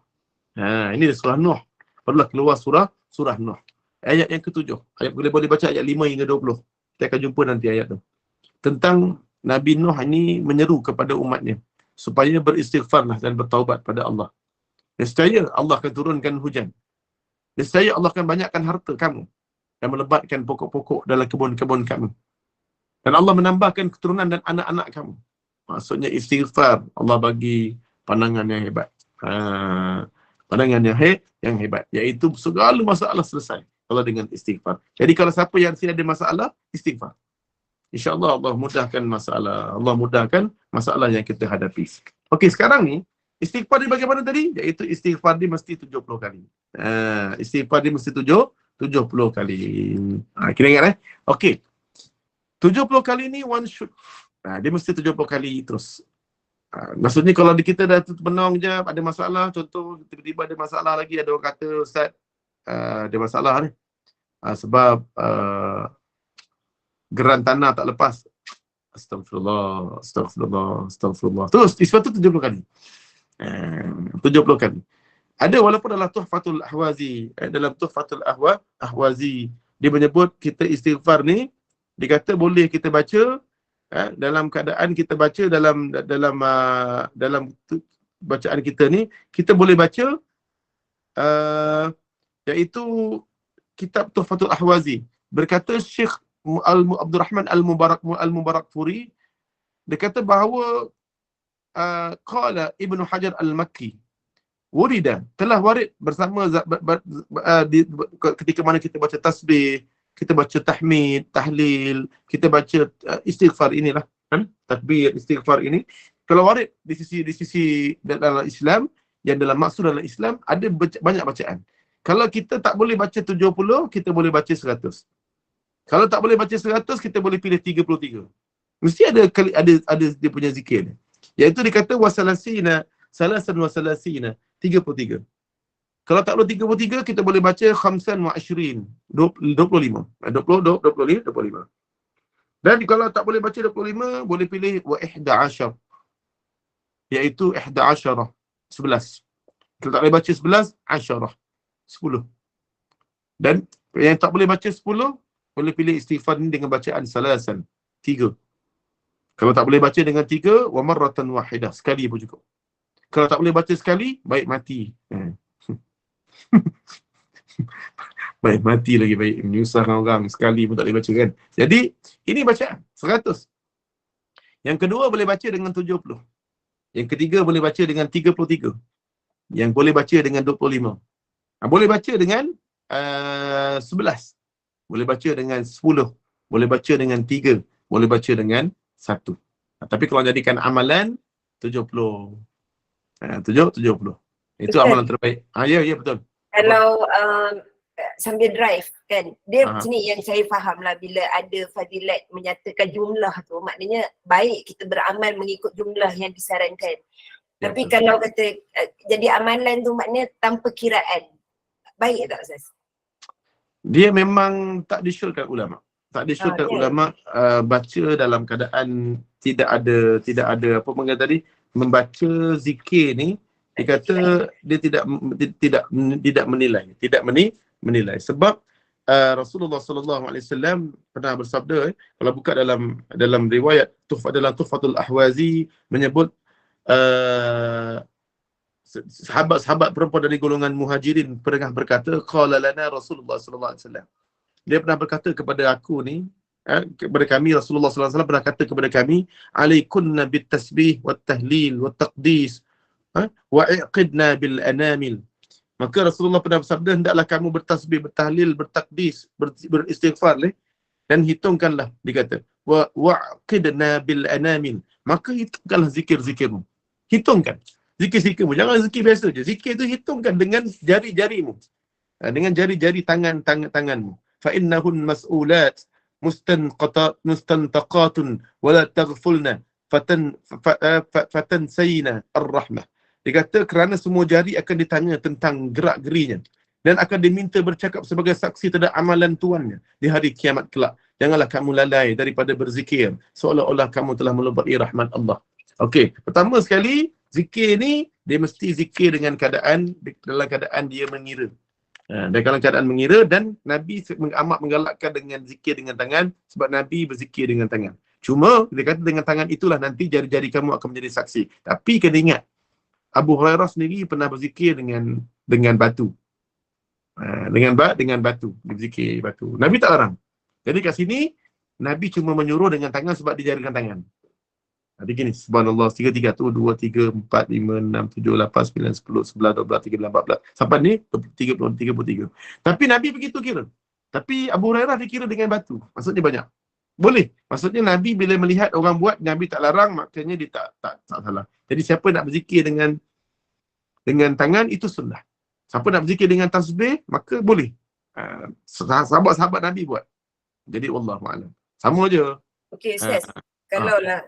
Ini surah Nuh. Perlulah keluar surah Nuh. Ayat yang ke-7. Ayat boleh baca ayat 5 hingga 20. Kita akan jumpa nanti ayat tu. Tentang Nabi Nuh ini menyeru kepada umatnya supaya beristighfarlah dan bertaubat pada Allah. Nescaya Allah akan turunkan hujan. Nescaya Allah akan banyakkan harta kamu dan melebatkan pokok-pokok dalam kebun-kebun kamu. Dan Allah menambahkan keturunan dan anak-anak kamu. Maksudnya istighfar, Allah bagi pandangan yang hebat. Pandangan yang hebat. Iaitu segala masalah selesai kalau dengan istighfar. Jadi kalau siapa yang sini ada masalah, istighfar. InsyaAllah Allah mudahkan masalah. Allah mudahkan masalah yang kita hadapi. Okey, sekarang ni, istighfar dia bagaimana tadi? Iaitu istighfar dia mesti 70 kali. Istighfar dia mesti 70 kali. Kira ingat Okey. 70 kali ni one shoot. Dia mesti 70 kali terus. Maksudnya kalau kita dah terbenang je, ada masalah, contoh tiba-tiba ada masalah lagi, ada orang kata, Ustaz, ada masalah ni. Sebab geran tanah tak lepas. Astagfirullah, astagfirullah, astagfirullah. Terus, istighfar tu 70 kali. 70 kali. Ada walaupun dalam Tuhfatul Ahwazi, dalam Tuhfatul Ahwazi, dia menyebut kita istighfar ni, dia kata boleh kita baca dalam keadaan kita baca dalam bacaan kita ni, kita boleh baca iaitu kitab Tuhfatul Ahwazi. Berkata Syekh Abdul Rahman Al-Mubarakfuri, dia kata bahawa qala Ibnu Hajar Al-Makki wurida, telah warid bersama ketika mana kita baca tasbih, kita baca tahmid, tahlil, kita baca istighfar inilah, takbir, istighfar ini. Kalau warid di sisi dalam Islam, yang dalam maksud dalam Islam ada banyak bacaan. Kalau kita tak boleh baca 70, kita boleh baca 100. Kalau tak boleh baca 100, kita boleh pilih 33. Mesti ada dia punya zikir dia. Iaitu dikata wasalasina, salasan wasalasina, 33. Kalau tak boleh 33, kita boleh baca khamsan wa ashrin, 25. 25. Dan kalau tak boleh baca 25, boleh pilih wa ihda ashar, iaitu ihda asyarah, 11. Kalau tak boleh baca 11, asyarah, 10. Dan yang tak boleh baca 10, boleh pilih istighfar ni dengan bacaan salasan, 3. Kalau tak boleh baca dengan 3, wa marratan wahidah, sekali pun cukup. Kalau tak boleh baca sekali, baik mati. Baik mati lagi, baik menyusahkan orang, sekali pun tak boleh baca kan. Jadi ini bacaan 100. Yang kedua boleh baca dengan 70. Yang ketiga boleh baca dengan 33. Yang boleh baca dengan 25. Boleh baca dengan 11. Boleh baca dengan 10. Boleh baca dengan 3. Boleh baca dengan 1. Tapi kalau jadikan amalan 70. 70. Itu Betul. amalan terbaik. Ya betul. Kalau sambil drive kan, dia sini yang saya faham lah, bila ada fadilat menyatakan jumlah tu, maknanya baik kita beramal mengikut jumlah yang disarankan. Tapi kalau kata jadi amalan tu maknanya tanpa kiraan, baik tak Ustaz? Dia memang tak disyorkan ulama. Tak disyorkan ulama baca dalam keadaan tidak ada apa panggil tadi, membaca zikir ni. Dia kata dia tidak menilai sebab Rasulullah sallallahu alaihi wasallam pernah bersabda, kalau buka dalam riwayat dalam Tuhfatul Ahwazi menyebut sahabat-sahabat perempuan dari golongan Muhajirin pernah berkata, qala lana Rasulullah sallallahu alaihi wasallam. Dia pernah berkata kepada aku ni, kepada kami, Rasulullah sallallahu alaihi wasallam pernah kata kepada kami, alaikunna bit tasbih wat tahlil wat taqdis wa iqidna bil anamil. Maka Rasulullah pernah bersabda, hendaklah kamu bertasbih, bertahlil, bertakdis, beristighfar dan hitungkanlah, dia kata, wa waqidna bil anamil. Maka hitungkanlah zikir-zikirmu. Hitungkan zikir-zikirmu. Jangan zikir biasa je. Zikir tu hitungkan dengan jari-jarimu. Dengan jari-jari tanganmu. Fa innahun mas'ulat mustantaqatun wala taghfulna fatansayna ar-rahmah. Dia kata kerana semua jari akan ditanya tentang gerak-gerinya dan akan diminta bercakap sebagai saksi terhadap amalan tuannya di hari kiamat kelak. Janganlah kamu lalai daripada berzikir seolah-olah kamu telah melumpai rahmat Allah. Okey, pertama sekali zikir ni dia mesti zikir dalam keadaan dia mengira. Dalam keadaan mengira, dan Nabi amat menggalakkan dengan zikir dengan tangan sebab Nabi berzikir dengan tangan. Cuma dia kata dengan tangan itulah nanti jari-jari kamu akan menjadi saksi. Tapi kena ingat, Abu Hurairah sendiri pernah berzikir dengan batu. Dengan batu, berzikir batu. Nabi tak larang. Jadi kat sini Nabi cuma menyuruh dengan tangan sebab dia jarikan tangan. Jadi gini, subhanallah, 3, 1, 2, 3, 4, 5, 6, 7, 8, 9, 10, 11, 12, 13, 14. Sampai ni 33. Tapi Nabi begitu kira. Tapi Abu Hurairah dia kira dengan batu. Maksudnya banyak. boleh. Maksudnya Nabi bila melihat orang buat, Nabi tak larang, maknanya dia tak salah. Jadi siapa nak berzikir dengan tangan, itu sunnah. Siapa nak berzikir dengan tasbih, maka boleh. Sahabat-sahabat Nabi buat. Jadi wallahu a'lam. Sama je. Okey Ustaz. Kalau lah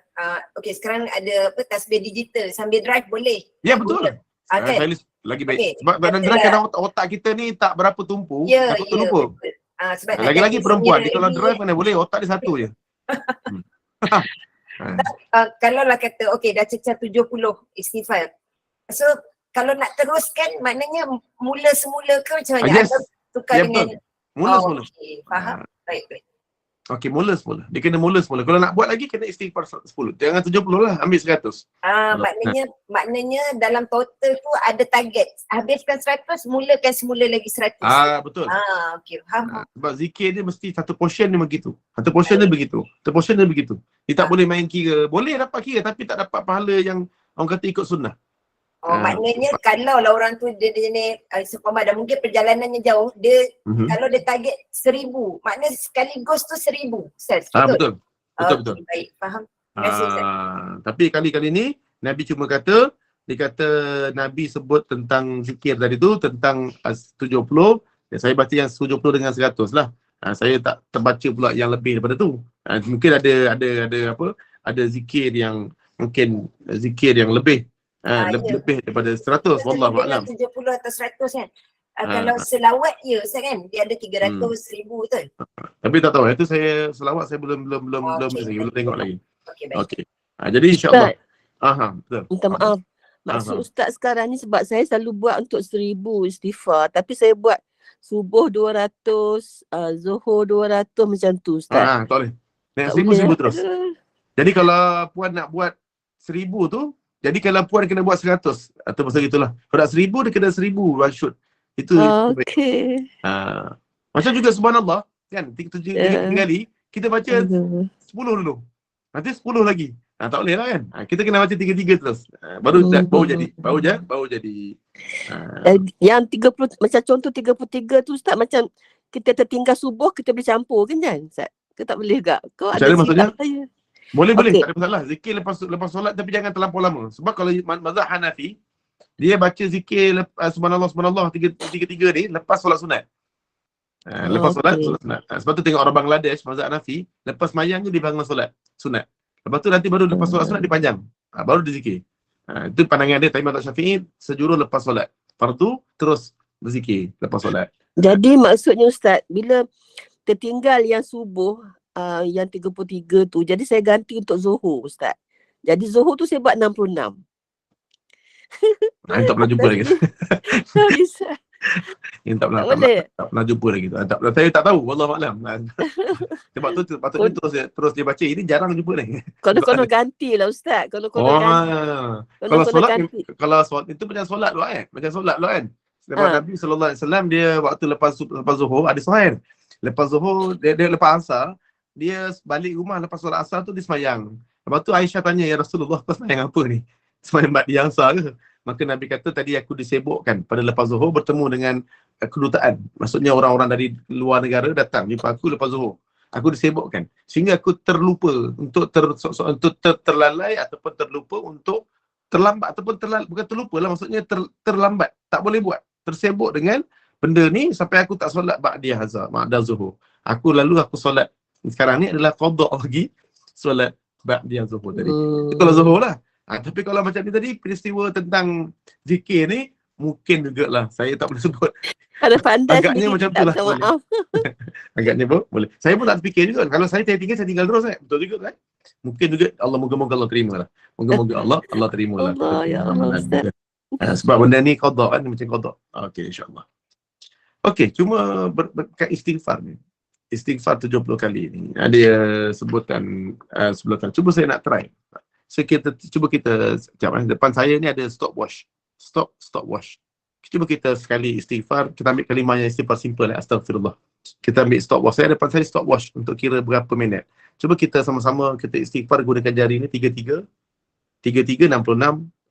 okey sekarang ada tasbih digital sambil drive boleh. Ya betul. Kan? Saya lagi baik. Okey, Sebab dalam drive kadang otak kita ni tak berapa tumpu, takut terlupa. Betul. Sebab Lagi-lagi perempuan, dia kalau drive mana boleh, otak dia satu je. kalau lah kata okey dah cecah 70 istighfar. So kalau nak teruskan maknanya mula semula ke macam mana? Yes. Atau tukar dengan Mula semula. Okey, faham. Baik. Okey, mula semula. Dia kena mula semula. Kalau nak buat lagi, kena istighfar 10. Jangan 70 lah, ambil 100. Maknanya dalam total tu ada target. Habiskan 100, mulakan semula lagi 100. Betul. Okey, faham. Sebab zikir dia mesti satu portion dia begitu. Satu portion dia begitu. Satu portion dia begitu. Dia tak boleh main kira. Boleh dapat kira tapi tak dapat pahala yang orang kata ikut sunnah. Maknanya kalau lah orang tu dia ni seumpama dah mungkin perjalanannya jauh, dia kalau dia target 1000, maknanya sekaligus tu 1000. Ustaz, betul? Betul. Baik, faham. Terima kasih Ustaz. Tapi kali-kali ni Nabi cuma kata, dia kata Nabi sebut tentang zikir tadi tu, tentang 70, saya baca yang 70 dengan 100 lah. Saya tak terbaca pula yang lebih daripada tu. Mungkin ada zikir yang mungkin zikir yang lebih lebih daripada 100, wallahu a'lam. 70 atau 100 kan. Kalau selawat Ustaz kan, dia ada 300, 1000 betul. Tapi tak tahu, itu saya selawat saya belum tengok lagi. Okey. Jadi insya-Allah. Betul. Minta maaf. Maksud Ustaz sekarang ni sebab saya selalu buat untuk 1000 istighfar, tapi saya buat subuh 200, zuhur 200 macam tu Ustaz. Tak boleh. Naik 1000 terus. Jadi kalau puan nak buat 1000 tu, jadi kalau puan kena buat 100 atau pasal gitulah. Kalau nak 1000 dia kena 1000 one shot. Itu okey. Macam juga subhanallah kan, 3 kali kita baca 10 dulu. Nanti 10 lagi. Tak boleh lah kan. Kita kena baca 3 terus. Baru jadi. Yang 30 macam contoh 33 tu Ustaz, macam kita tertinggal subuh kita boleh campur kan Ustaz? Ke tak boleh gak? Kau ada maksudnya? saya. Boleh, tak ada masalah. Zikir lepas solat tapi jangan terlampau lama. Sebab kalau mazhab Hanafi, dia baca zikir subhanallah 3 ni lepas solat sunat. Lepas solat sunat. Sebab tu tengok orang Bangladesh, mazhab Hanafi, lepas mayang je dia bangun solat sunat. Lepas tu nanti baru lepas solat sunat dia panjang. Baru dia zikir. Itu pandangan dia. Tapi mazhab Syafi'i sejurus lepas solat fardu terus berzikir lepas solat. Jadi maksudnya Ustaz, bila tertinggal yang subuh yang 33 tu, jadi saya ganti untuk zuhur Ustaz. Jadi zuhur tu saya buat 66. Tak pernah jumpa lagi. Sorry Ustaz. Yang tak pernah jumpa lagi tu. Saya tak tahu, wallahualam. Sebab tu patutnya terus dia baca. Ini jarang jumpa ni. Kalau gantilah Ustaz. Kalau solat itu macam solat doa kan. Macam solat doa kan. Sebab Nabi SAW dia waktu lepas zuhur ada suhair. Lepas zuhur dia lepas asar, dia balik rumah lepas solat asar tu dia semayang. Lepas tu Aisyah tanya, ya Rasulullah, kau semayang apa ni? Semayang ba'di asar ke? Maka Nabi kata, tadi aku disibukkan pada lepas zuhur bertemu dengan kedutaan. Maksudnya orang-orang dari luar negara datang jumpa aku lepas zuhur. Aku disibukkan. Sehingga aku terlupa untuk terlalai ataupun terlupa untuk terlambat ataupun bukan terlupa lah, maksudnya terlambat. Tak boleh buat. Tersibuk dengan benda ni sampai aku tak solat ba'di azhar, ba'da zuhur. Aku solat sekarang ni adalah qada lagi solat ba'di zuhur tadi. Itu kalau zuhur lah. Tapi kalau macam ni tadi, peristiwa tentang zikir ni mungkin jugalah saya tak boleh sebut. Ada pandai agaknya sendiri, macam tu lah. Maaf. Agaknya boleh. Saya pun tak terfikir juga. Kalau saya tinggal terus kan. Betul juga kan. Mungkin juga moga-moga Allah terima lah. Moga-moga Allah terima lah. Allah, ya Allah Ustaz. Sebab benda ni qada kan, macam qada. Okey, insyaAllah. Okey, cuma berkat istighfar ni. Istighfar 70 kali ni. Dia sebutkan sebelah. Cuba saya nak try. So cuba kita depan saya ni ada stopwatch. Stopwatch. Cuba kita sekali istighfar, kita ambil kalimah yang istighfar simple, astagfirullah. Kita ambil stopwatch. Depan saya stopwatch untuk kira berapa minit. Cuba kita sama-sama kita istighfar gunakan jari ni 33 66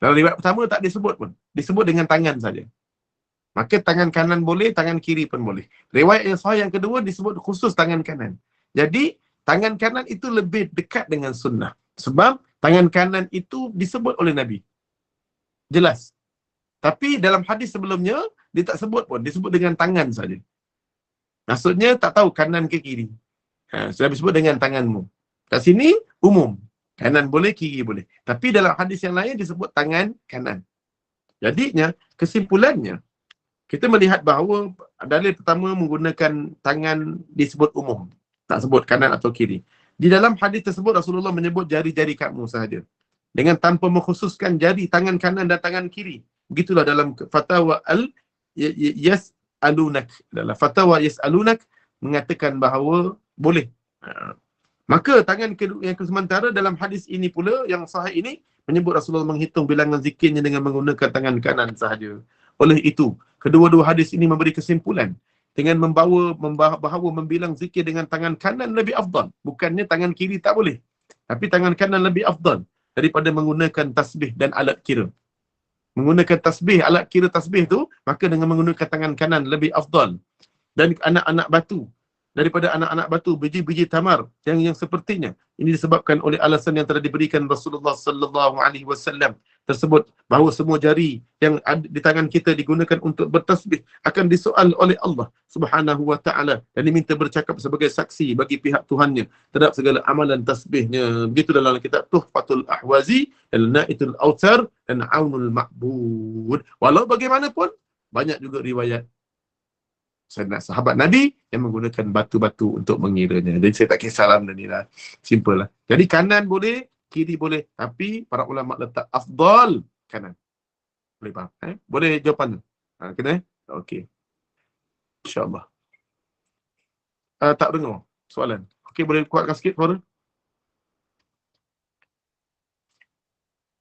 Dalam riwayat pertama tak disebut pun. Disebut dengan tangan saja. Maka tangan kanan boleh, tangan kiri pun boleh. Riwayat yang sahih yang kedua disebut khusus tangan kanan. Jadi, tangan kanan itu lebih dekat dengan sunnah. Sebab tangan kanan itu disebut oleh Nabi. Jelas. Tapi dalam hadis sebelumnya, dia tak sebut pun. Disebut dengan tangan saja. Maksudnya tak tahu kanan ke kiri. Sudah disebut dengan tanganmu. Kat sini, umum. Kanan boleh, kiri boleh. Tapi dalam hadis yang lain disebut tangan kanan. Jadinya, kesimpulannya, kita melihat bahawa dalil pertama menggunakan tangan disebut umum. Tak sebut kanan atau kiri. Di dalam hadis tersebut Rasulullah menyebut jari-jari kamu sahaja. Dengan tanpa mengkhususkan jari tangan kanan dan tangan kiri. Begitulah dalam fatwa Yas'alunak. Dalam fatwa Yas'alunak mengatakan bahawa boleh. Maka tangan yang sementara dalam hadis ini pula, yang sahih ini, menyebut Rasulullah menghitung bilangan zikirnya dengan menggunakan tangan kanan sahaja. Oleh itu, kedua-dua hadis ini memberi kesimpulan dengan bahawa membilang zikir dengan tangan kanan lebih afdal. Bukannya tangan kiri tak boleh. Tapi tangan kanan lebih afdal daripada menggunakan tasbih dan alat kira. Menggunakan tasbih, alat kira tasbih tu, maka dengan menggunakan tangan kanan lebih afdal. Dan anak-anak batu, daripada anak-anak batu, biji-biji tamar yang sepertinya. Ini disebabkan oleh alasan yang telah diberikan Rasulullah sallallahu alaihi wasallam tersebut, bahawa semua jari yang ada di tangan kita digunakan untuk bertasbih akan disoal oleh Allah Subhanahu wa taala dan diminta bercakap sebagai saksi bagi pihak Tuhannya terhadap segala amalan tasbihnya. Begitu dalam kitab Tuhfatul Ahwazi, Al-Na'itul Autar dan Aunul Ma'bud. Walau bagaimanapun, banyak juga riwayat sahabat Nabi yang menggunakan batu-batu untuk mengiranya. Jadi saya tak kisahlah benda ni lah. Simple lah. Jadi kanan boleh, kiri boleh. Tapi para ulama letak afdal kanan. Boleh faham? Boleh jawapan? Kena? Okey. InsyaAllah. Tak dengar soalan. Okey, boleh kuatkan sikit suara?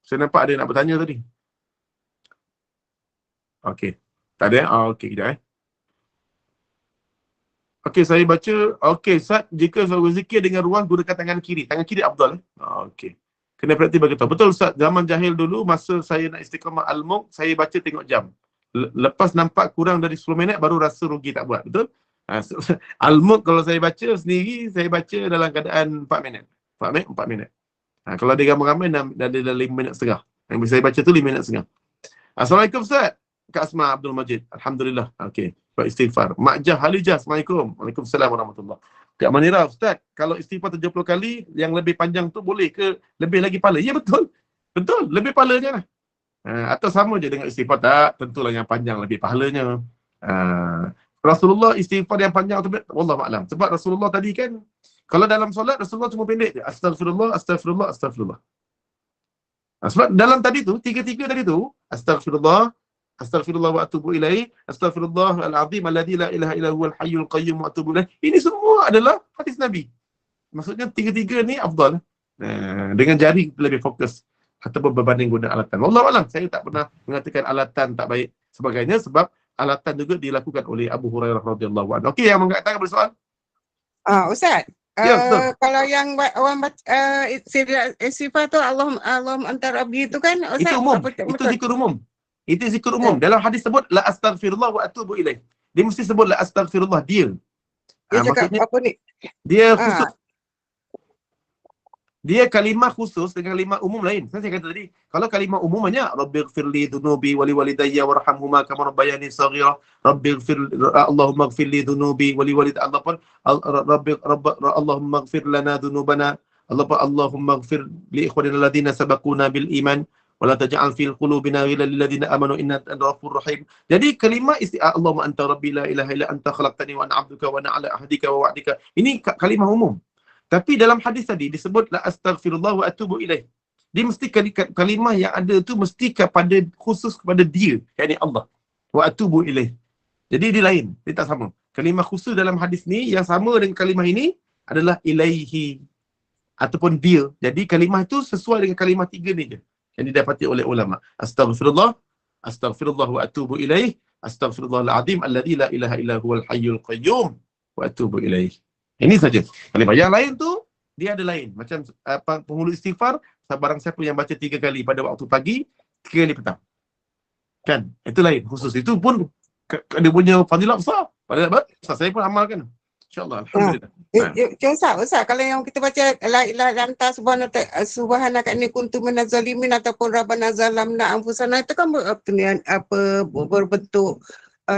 Saya nampak ada yang nak bertanya tadi. Okey. Tak ada? Okey, kejap Okey, saya baca. Okey, Ustaz, jika suruh zikir dengan ruang gunakan tangan kiri. Tangan kiri afdal. Okey. Kena praktik bagi tahu. Betul Ustaz, zaman jahil dulu masa saya nak istiqamah al-Mulk, saya baca tengok jam. Lepas nampak kurang dari 10 minit baru rasa rugi tak buat. Betul? Al-Mulk kalau saya baca sendiri, saya baca dalam keadaan 4 minit. 4 minit. Kalau dia ramai-ramai dah 5 minit setengah. Yang saya baca tu 5 minit setengah. Assalamualaikum Ustaz. Kak Asma Abdul Majid. Alhamdulillah. Okey. Buat istighfar. Mak Jah Halijah. Assalamualaikum. Waalaikumsalam warahmatullahi. Kak Manira, Ustaz, kalau istighfar 70 kali, yang lebih panjang tu boleh ke lebih lagi pahala? Ya betul. Betul. Lebih pahalanya lah. Atau sama je dengan istighfar? Tak. Tentulah yang panjang lebih pahalanya. Rasulullah istighfar yang panjang tu, wallahu a'lam. Sebab Rasulullah tadi kan, kalau dalam solat, Rasulullah cuma pendek je. Astaghfirullah, astaghfirullah, astaghfirullah. Sebab dalam tadi tu, tiga-tiga tadi tu, astaghfirullah, astaghfirullah wa atubu ilaih, astaghfirullah al-azim alladzi la ilaha illa huwal hayyul qayyum wa atubu ilaih. Ini semua adalah hadis Nabi. Maksudnya tiga-tiga ni afdal. Dengan jari lebih fokus ataupun berbanding guna alatan. Wallahu a'lam. Saya tak pernah mengatakan alatan tak baik sebagainya sebab alatan juga dilakukan oleh Abu Hurairah radhiyallahu anhu. Okey, yang mengatakan bersoal. Ustaz. Ya, betul. Kalau yang orang baca istighfar tu Allah antar Rabbi itu kan Ustaz, Itu umum. Itu zikir umum. Itu zikir umum. Dalam hadis sebut la astaghfirullah wa atubu ilaih. Dia mesti sebut la astaghfirullah dia. Dia cakap apa ni? Dia khusus. Dia kalimah khusus dengan kalimah umum lain. Saya kata tadi, kalau kalimah umum banyak, rabbighfirli dhunubi wa liwalidayya warhamhuma kama rabbayani shaghira. Allahumma ighfirli dhunubi wa liwalidayya. Allah pun Allahumma ighfir lana dhunubana. Allahumma ighfir li ikhwanina alladhina sabaquna bil iman wa la taj'al fil qulubina ghillan lil ladzina amanu innaka antal ghafurur rahim. Jadi kalimah Allahumma anta rabbi la ilaha illa anta khalaqtani wa ana 'abduka wa ana 'ala ahdika wa wa'dika. Ini kalimah umum. Tapi dalam hadis tadi disebut la astaghfirullah wa atubu ilaih. Dia mesti kalimah yang ada tu mesti kepada khusus kepada dia, yakni Allah. Wa atubu ilaih. Jadi dia lain, dia tak sama. Kalimah khusus dalam hadis ni yang sama dengan kalimah ini adalah ilaihi ataupun dia. Jadi kalimah itu sesuai dengan kalimah tiga ni je yang didapati oleh ulama. Astaghfirullah, astaghfirullah wa atubu ilaih, astaghfirullahal azim alladzi la ilaha illa huwal hayyul qayyum wa atubu ilaih. Ini saja. Kalimah yang lain tu dia ada lain. Macam penghulu istighfar, barang siapa yang baca 3 kali pada waktu pagi, 3 kali petang. Kan? Itu lain khusus. Itu pun dia punya fadilah besar. Fadilah besar. Saya pun amalkan. InsyaAllah. Alhamdulillah. Ustaz, kalau yang kita baca la ilaha illa anta subhanaka inni kuntu minaz zalimin ataupun rabbana zalamna anfusana, itu kan berbentuk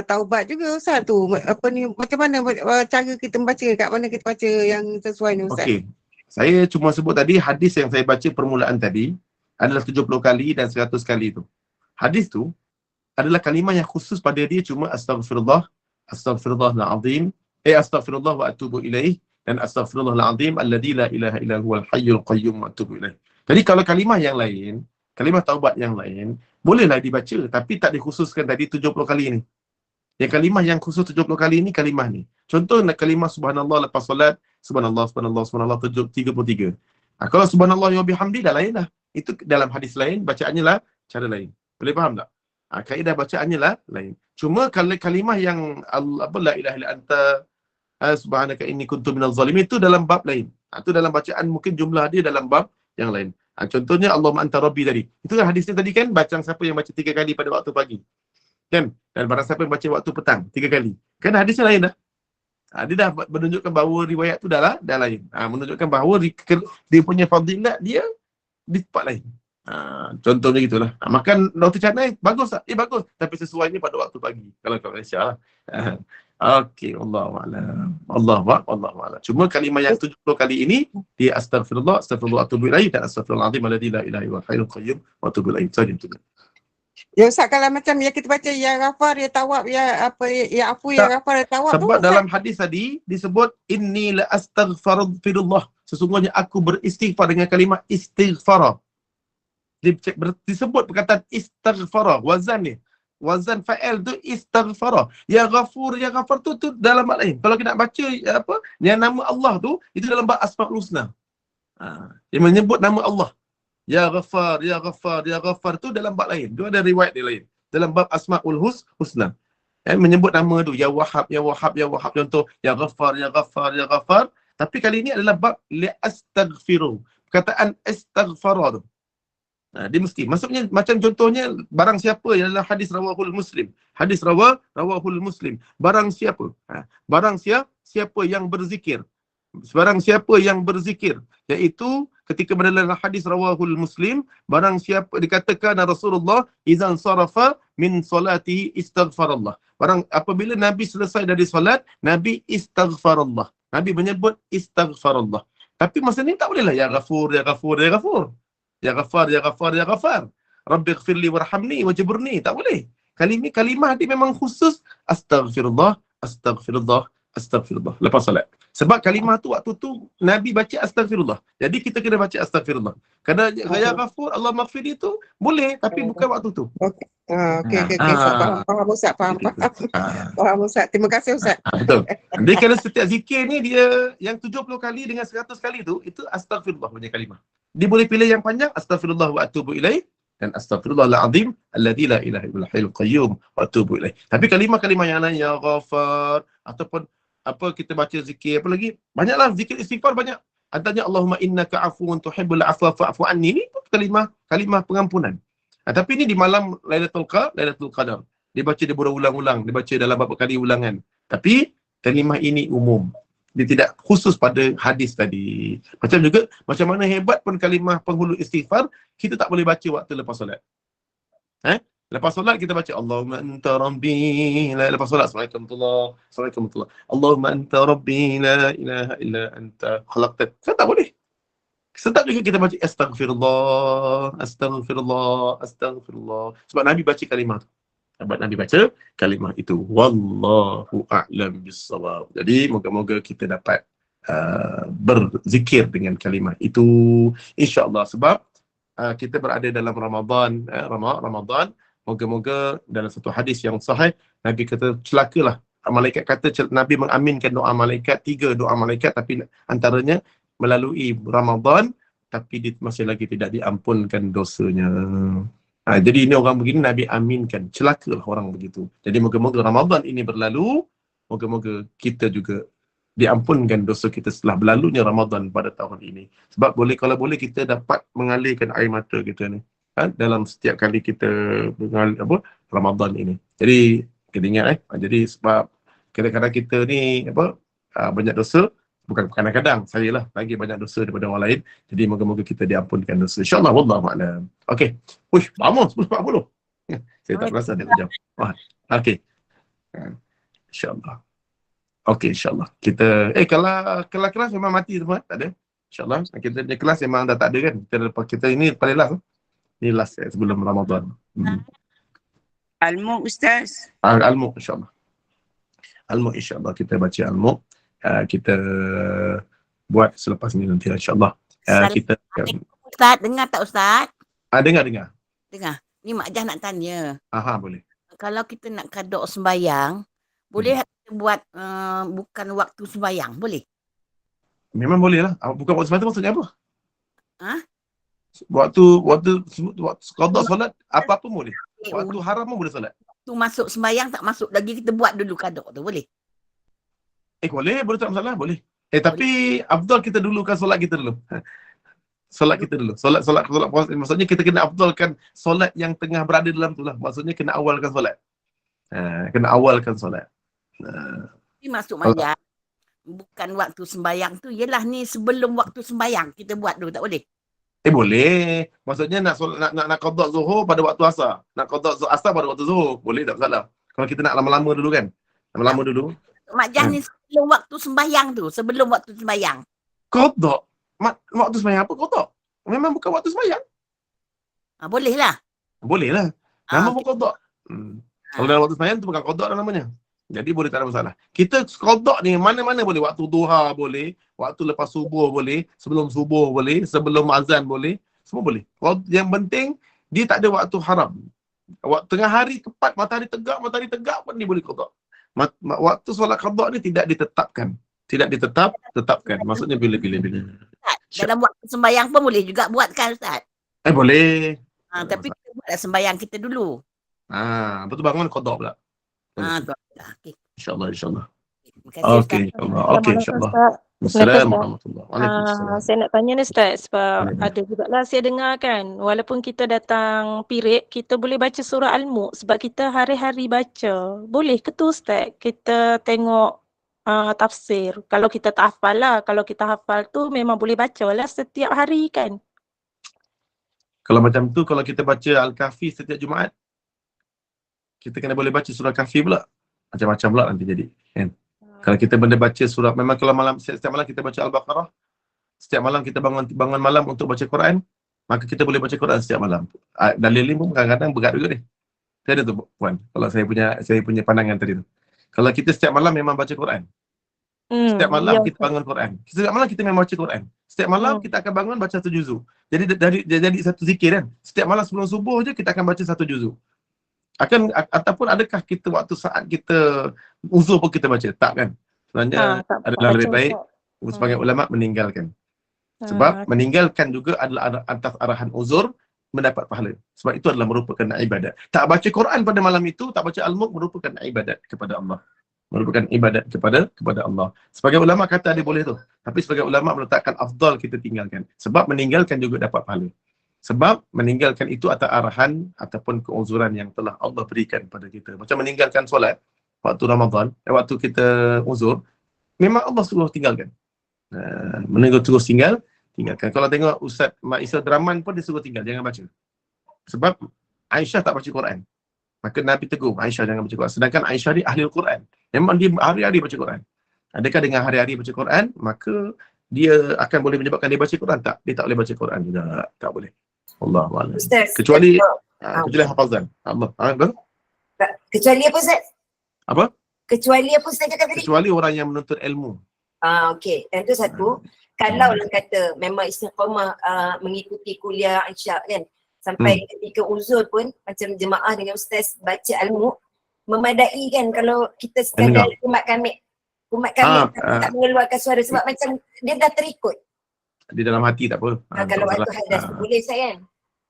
taubat juga Ustaz tu. Macam mana cara kita membaca, kat mana kita baca yang sesuai ni Ustaz? Okey. Saya cuma sebut tadi hadis yang saya baca permulaan tadi adalah 70 kali dan 100 kali tu. Hadis tu adalah kalimah yang khusus pada dia, cuma astaghfirullah, astaghfirullahal azim, astaghfirullah wa atubu ilaih, dan astaghfirullahal azim alladzi la ilaha illa huwal hayyul qayyum wa atubu ilaih. Jadi kalau kalimah yang lain, kalimah taubat yang lain, bolehlah dibaca, tapi tak dikhususkan tadi 70 kali ni. Yang kalimah yang khusus 70 kali ni kalimah ni. Contoh kalimah subhanallah lepas solat, subhanallah 33. Kalau subhanallah wa bihamdi dah lain dah. Itu dalam hadis lain, bacaannya lah cara lain. Boleh faham tak? Kaedah bacaannya lah lain. Cuma kalau kalimah yang la ilaha illa anta subhanaka inni kuntu minaz zalimin, itu dalam bab lain. Itu dalam bacaan mungkin jumlah dia dalam bab yang lain. Contohnya Allahumma anta rabbi tadi. Itu kan hadisnya tadi kan, bacaan siapa yang baca 3 kali pada waktu pagi. Kan? Dan barang siapa yang baca waktu petang 3 kali. Kan hadisnya lain dah. Dia dah menunjukkan bahawa riwayat tu dah lain. Menunjukkan bahawa dia punya fadilat dia di tempat lain. Contohnya gitulah. Makan roti canai bagus tak? Bagus. Tapi sesuainya pada waktu pagi. Kalau kat Malaysia lah. Okey, Allahu'alam. Allahu'alam. Cuma kalimah yang 70 kali ini, dia astaghfirullah, astaghfirullah atubu ilaih, dan astaghfirullah azim alladzi la ilaha illa huwal hayyul qayyum wa atubu ilaih. Saja itu. Ya Ustaz, kalau macam yang kita baca ya ghafar, ya tawab, ya afu, ya ghafar, ya tawab tu sebab Ustaz, dalam hadis tadi disebut inni la astaghfirullah, sesungguhnya aku beristighfar dengan kalimah istighfar. Disebut perkataan istighfar, wazan fa'il tu istighfar. Ya ghafur, ya ghafar tu dalam bab lain. Kalau kita nak baca yang nama Allah tu, itu dalam bab Asmaul Husna. Dia menyebut nama Allah. Ya Ghaffar, Ya Ghaffar, Ya Ghaffar tu dalam bab lain. Dia ada riwayat dia lain. Dalam bab Asmaul Husna. Menyebut nama tu. Ya Wahhab, Ya Wahhab, Ya Wahhab. Contoh, Ya Ghaffar, Ya Ghaffar, Ya Ghaffar. Tapi kali ini adalah bab li'astaghfiru. Perkataan istaghfara tu. Dia mesti. Maksudnya macam contohnya, barang siapa yang dalam hadis rawahul Muslim. Hadis rawahul Muslim. Barang siapa? Barang siapa yang berzikir. Barang siapa yang berzikir, iaitu ketika dalam hadis rawahul Muslim, barang siapa dikatakan Rasulullah izan sarafa min salatihi istaghfarallah. Barang apabila Nabi selesai dari solat, Nabi istaghfarallah. Nabi menyebut istaghfarallah. Tapi masa ni tak bolehlah ya Ghafur, Ya Ghafur, Ya Ghafur. Ya Ghaffar, Ya Ghaffar, Ya Ghaffar. Rabbighfirli warhamni wajburni. Tak boleh. Kalimah dia memang khusus astaghfirullah, astaghfirullah, astaghfirullah lepas solat. Sebab kalimah tu waktu tu Nabi baca astaghfirullah. Jadi kita kena baca astaghfirullah. Kerana Ya Ghafur, Allah maghfir itu boleh, tapi bukan waktu tu. Okey. Faham Ustaz, faham Ustaz. Terima kasih Ustaz. Betul. Dia kena setiap zikir ni, dia yang 70 kali dengan 100 kali tu, itu astaghfirullah punya kalimah. Dia boleh pilih yang panjang, astaghfirullah wa atubu ilaih, dan astaghfirullahal azim alladzi la ilaha illa huwal qayyum wa atubu ilaih. Tapi kalimah-kalimah yang lain, Ya Ghafar, ataupun kita baca zikir apa lagi, banyaklah zikir istighfar banyak. Antaranya Allahumma innaka afuwun tuhibbul afwa fa'fu anni. Ini kalimah pengampunan. Tapi ini di malam Lailatul Qadar. Dia baca, dia berulang-ulang, dia baca dalam beberapa kali ulangan. Tapi kalimah ini umum. Dia tidak khusus pada hadis tadi. Macam mana hebat pun kalimah penghulu istighfar, kita tak boleh baca waktu lepas solat. Lepas solat kita baca Allahumma anta rabbi, lepas solat Assalamualaikum warahmatullahi. Allahumma anta rabbi la ilaha illa anta khalaqtan. Tak boleh. Sedap juga kita baca astaghfirullah, astaghfirullah, astaghfirullah. Sebab Nabi baca kalimah tu. Nabi baca kalimah itu. Wallahu a'lam bissawab. Jadi moga-moga kita dapat berzikir dengan kalimah itu, insya-Allah. Sebab kita berada dalam Ramadan, moga-moga dalam satu hadis yang sahih, Nabi kata celakalah. Malaikat kata Nabi mengaminkan doa malaikat, 3 doa malaikat, tapi antaranya melalui Ramadan, tapi dia masih lagi tidak diampunkan dosanya. Jadi ini orang begini Nabi aminkan. Celakalah orang begitu. Jadi moga-moga Ramadan ini berlalu, moga-moga kita juga diampunkan dosa kita setelah berlalunya Ramadan pada tahun ini. Sebab kalau boleh kita dapat mengalirkan air mata kita ni. dalam setiap kali kita Ramadan ini. Jadi kena ingat jadi sebab kadang-kadang kita ni banyak dosa, bukan kadang-kadang, saya lah lagi banyak dosa daripada orang lain. Jadi moga-moga kita diampunkan dosa. InsyaAllah, wallahu a'lam. Okey. Uish, lama 10.40. Saya tak rasa dia jam. Okey. InsyaAllah. Okey, insyaAllah. Kita kalau kelas memang mati semua, tak ada. InsyaAllah. Kita punya kelas memang dah tak ada kan. Kita ini paling last. Ini last sebelum Ramadan. Al-Muq Ustaz. Al-Muq insyaAllah. Al-Muq insyaAllah. Kita baca Al-Muq. Kita buat selepas ni nanti insyaAllah. Kita Ustaz, dengar tak Ustaz? dengar. Dengar. Ni Mak Jah nak tanya. Boleh. Kalau kita nak qada sembahyang, boleh kita buat bukan waktu sembahyang? Boleh? Memang boleh lah. Bukan waktu sembahyang maksudnya apa? Waktu qada solat apa pun boleh. Waktu haram pun boleh solat. Tu masuk sembahyang tak masuk lagi, kita buat dulu qada tu, boleh? Boleh tak masalah, boleh. Tapi afdal kita dulukan solat kita dulu. Solat kita dulu. Solat maksudnya kita kena afdalkan solat yang tengah berada dalam tu lah. Maksudnya kena awalkan solat. Kena awalkan solat. Ini masuk mayat. Bukan waktu sembahyang tu, yelah ni sebelum waktu sembahyang kita buat dulu, tak boleh? Boleh. Maksudnya nak qada zuhur pada waktu asar. Nak qada asar pada waktu zuhur. Boleh tak masalah. Kalau kita nak lama-lama dulu kan. Lama-lama dulu. Mak Jah ni sebelum waktu sembahyang tu, sebelum waktu sembahyang. Qada. Waktu sembahyang apa qada? Memang bukan waktu sembahyang. Boleh lah. Boleh lah. Nama pun qada. Kalau dalam waktu sembahyang tu bukan qada lah namanya. Jadi boleh, tak ada masalah. Kita qada ni mana-mana boleh. Waktu duha boleh, waktu lepas subuh boleh, sebelum subuh boleh, sebelum azan boleh, semua boleh. Yang penting dia tak ada waktu haram. Tengah hari tepat matahari tegak pun dia boleh qada. Waktu solat qada ni tidak ditetapkan. Tetapkan. Maksudnya bila-bila. Dalam waktu sembahyang pun boleh juga buat kan Ustaz? Boleh. Tapi kita buatlah sembahyang kita dulu. Lepas tu bangun qada pula. Okay. InsyaAllah. Terima kasih Ustaz. Okey, insyaAllah. Assalamualaikum warahmatullahi wabarakatuh. Saya nak tanya ni Ustaz, sebab ada jugalah saya dengar kan, walaupun kita datang period, kita boleh baca surah Al-Muq sebab kita hari-hari baca. Boleh ke tu Ustaz? Kita tengok tafsir. Kalau kita tak hafal lah, kalau kita hafal tu memang boleh baca lah setiap hari kan? Kalau macam tu, kalau kita baca Al-Kahfi setiap Jumaat, kita kena boleh baca surah Kahfi pula. Macam-macam pula nanti jadi. Kan? Kalau kita benda baca surah, memang kalau setiap malam kita baca Al-Baqarah, setiap malam kita bangun malam untuk baca Quran, maka kita boleh baca Quran setiap malam. Dalil ni pun kadang-kadang berat juga ni. Saya ada tu Puan, kalau saya punya pandangan tadi tu. Kalau kita setiap malam memang baca Quran. Setiap malam kita bangun Quran. Setiap malam kita memang baca Quran. Setiap malam kita akan bangun baca satu juzuk. Jadi satu zikir kan. Setiap malam sebelum subuh je kita akan baca satu juzuk. Ataupun adakah kita waktu saat kita uzur pun kita baca? Tak kan? Sebenarnya adalah lebih baik sebagai ulama meninggalkan. Sebab meninggalkan juga adalah atas arahan uzur mendapat pahala. Sebab itu adalah merupakan ibadat. Tak baca Quran pada malam itu, tak baca Al-Muq merupakan ibadat kepada Allah. Merupakan ibadat kepada Allah. Sebagai ulama kata dia boleh tu. Tapi sebagai ulama meletakkan afdal kita tinggalkan. Sebab meninggalkan juga dapat pahala. Sebab meninggalkan itu atas arahan ataupun keuzuran yang telah Allah berikan pada kita. Macam meninggalkan solat waktu Ramadan, waktu kita uzur, memang Allah suruh tinggalkan. Terus tinggalkan. Kalau tengok Ustaz Mak Isa Draman pun dia suruh tinggal, jangan baca. Sebab Aisyah tak baca Quran. Maka Nabi tegur Aisyah jangan baca Quran. Sedangkan Aisyah ni ahli Al-Quran. Memang dia hari-hari baca Quran. Adakah dengan hari-hari baca Quran, maka dia akan boleh menyebabkan dia baca Quran? Tak. Dia tak boleh baca Quran juga. Tak boleh. Wallahualam. Kecuali hafazan. Kecuali apa Ustaz? Apa? Kecuali apa Ustaz cakap tadi? Kecuali orang yang menuntut ilmu. Okey. Dan tu satu. Kalau lah kata memang istiqamah mengikuti kuliah Aisyah kan, sampai ketika uzur pun macam jemaah dengan ustaz baca Al-Muq memadai kan kalau kita sekadar umat kami tak mengeluarkan suara sebab macam dia dah terikut di dalam hati, tak apa. kalau waktu hadas boleh saya kan?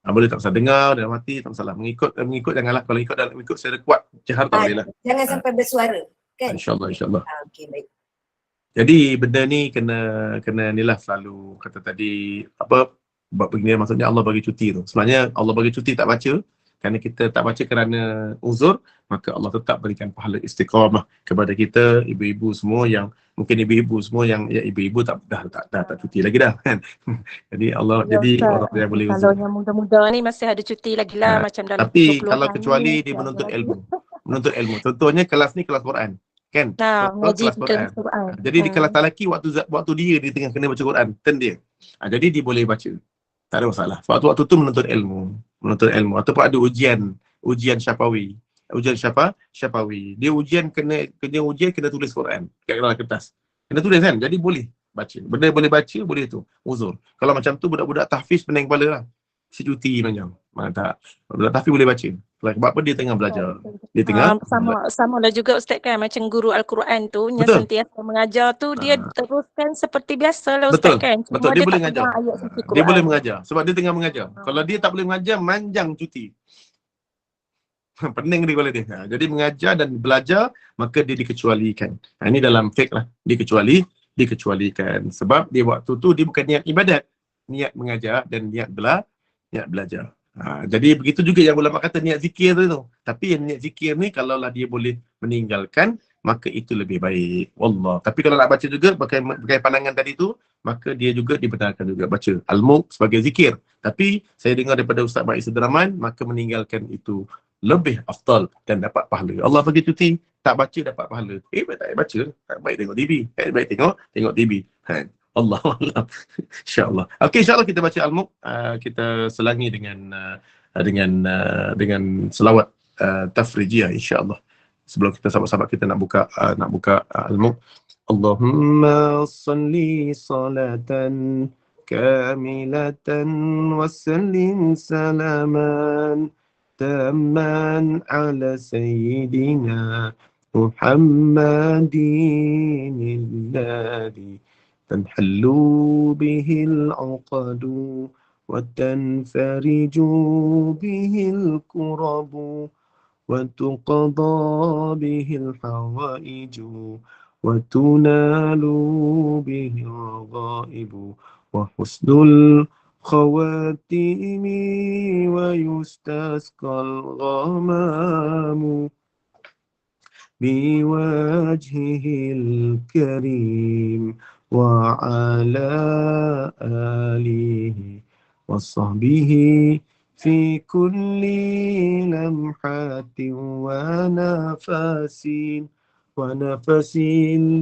Boleh, tak masalah. Dengar dalam hati tak masalah. Mengikut janganlah. Kalau ikut secara kuat jahar tak boleh lah. Jangan sampai bersuara kan? InsyaAllah. Okey, baik. Jadi benda ni kena nilah selalu kata tadi bab begini maksudnya Allah bagi cuti tu. Sebenarnya Allah bagi cuti tak baca kerana kita tak baca kerana uzur, maka Allah tetap berikan pahala istiqamah kepada kita, ibu-ibu semua yang mungkin ibu-ibu semua yang ya ibu-ibu tak cuti lagi dah kan. Jadi Allah Ya jadi Ustaz, orang yang boleh kalau uzur. yang muda-muda ni masih ada cuti lagi lah, macam dalam Tapi 30-an kalau ni kecuali dia masih ada menuntut lagi. ilmu. Menuntut ilmu. Contohnya kelas ni kelas Quran. Kan? Nah, mengaji Kelas Quran. Quran. Jadi di kelas lelaki waktu dia tengah kena baca Quran, turn dia. Jadi dia boleh baca. Tak ada masalah. Waktu tu menuntut ilmu. Menuntut ilmu. Ataupun ada ujian syafawi. Ujian syafawi. Dia ujian kena tulis Quran kat dalam kertas. Kena tulis kan? Jadi boleh baca. Benda boleh baca, boleh tu. Uzur. Kalau macam tu budak-budak tahfiz pening kepala lah. Si cuti macam. Tak. Budak tahfiz boleh baca. Sebab apa dia tengah belajar. Dia tengah Sama lah juga Ustaz kan, macam guru Al-Quran tu yang Betul. sentiasa mengajar tu, dia teruskan seperti biasa lah Ustaz Betul. kan. Cuma Betul. Dia boleh tak mengajar. pegang ayat suci Quran. Dia boleh mengajar. Sebab dia tengah mengajar. Kalau dia tak boleh mengajar, manjang cuti. Pening dia kepala dia. Jadi mengajar dan belajar, maka dia dikecualikan. Ini dalam fiqh lah. Dikecualikan. Sebab dia waktu tu dia bukan niat ibadat. Niat mengajar dan niat belajar. Jadi begitu juga yang ulama kata niat zikir tu. Tapi yang niat zikir ni kalaulah dia boleh meninggalkan, maka itu lebih baik. Wallah. Tapi kalau nak baca juga pakai pandangan tadi tu, maka dia juga dibenarkan juga baca Al-Mulk sebagai zikir. Tapi saya dengar daripada Ustaz Mak Isa Deraman, maka meninggalkan itu lebih afdal dan dapat pahala. Allah bagi cuti, tak baca dapat pahala. Tak baca, tak baik tengok TV. Baik tengok TV. Allah Allah. InsyaAllah. Okey, insyaAllah kita baca Al-Mulk. Kita selangi dengan selawat tafrijiyah insyaAllah. Sebelum kita sahabat-sahabat kita nak buka Al-Mulk. Allahumma salli salatan kamilatan wa sallim salaman tamman ala sayyidina Muhammadin alladhi تنحل به العقد وتنفرج به الكرب وتقضى به الحوائج وتنال به الرغائب وحسن الخواتيم ويستسقى الغمام بوجهه الكريم وعلى آله وصحبه في كل لمحة ونفس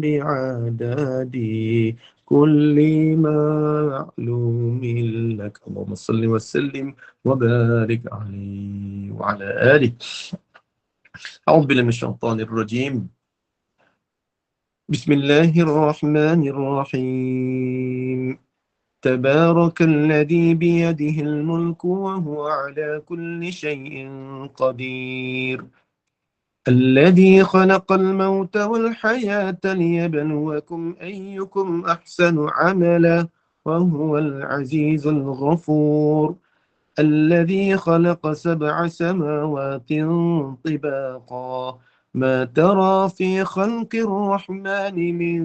بعدد كل معلوم لك اللهم صل وسلم وبارك عليه وعلى آله. أعوذ بالله من الشيطان الرجيم. بسم الله الرحمن الرحيم. تبارك الذي بيده الملك وهو على كل شيء قدير. الذي خلق الموت والحياة ليبلوكم أيكم أحسن عملا وهو العزيز الغفور. الذي خلق 7 سماوات طباقا ما ترى في خلق الرحمن من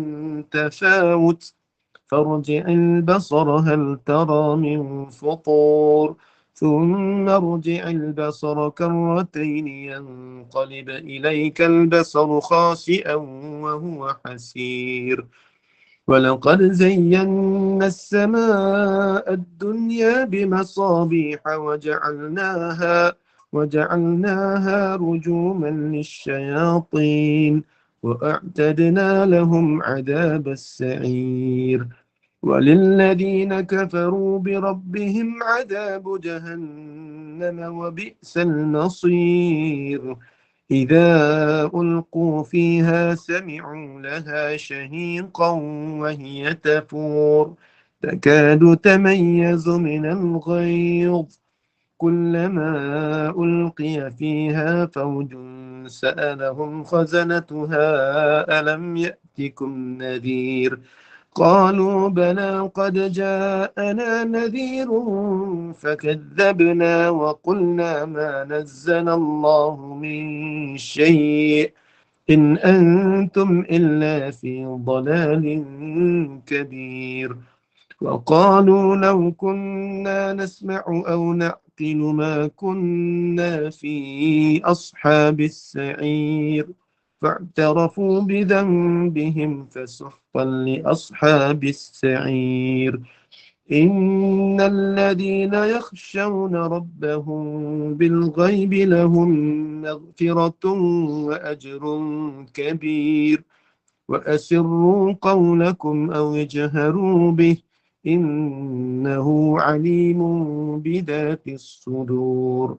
تفاوت فارجع البصر هل ترى من فطور ثم ارجع البصر كرتين ينقلب إليك البصر خاسئا وهو حسير. ولقد زينا السماء الدنيا بمصابيح وجعلناها رجوما للشياطين وأعتدنا لهم عذاب السعير. وللذين كفروا بربهم عذاب جهنم وبئس المصير. إذا ألقوا فيها سمعوا لها شهيقا وهي تفور تكاد تميز من الغيظ كلما ألقي فيها فوج سألهم خزنتها ألم يأتكم نذير قالوا بلى قد جاءنا نذير فكذبنا وقلنا ما نزل الله من شيء إن أنتم إلا في ضلال كبير. وقالوا لو كنا نسمع أو نعقل ما كنا في أصحاب السعير فاعترفوا بذنبهم فسحقا لأصحاب السعير إن الذين يخشون ربهم بالغيب لهم مغفرة وأجر كبير وأسروا قولكم أو اجهروا به إنه عليم بذات الصدور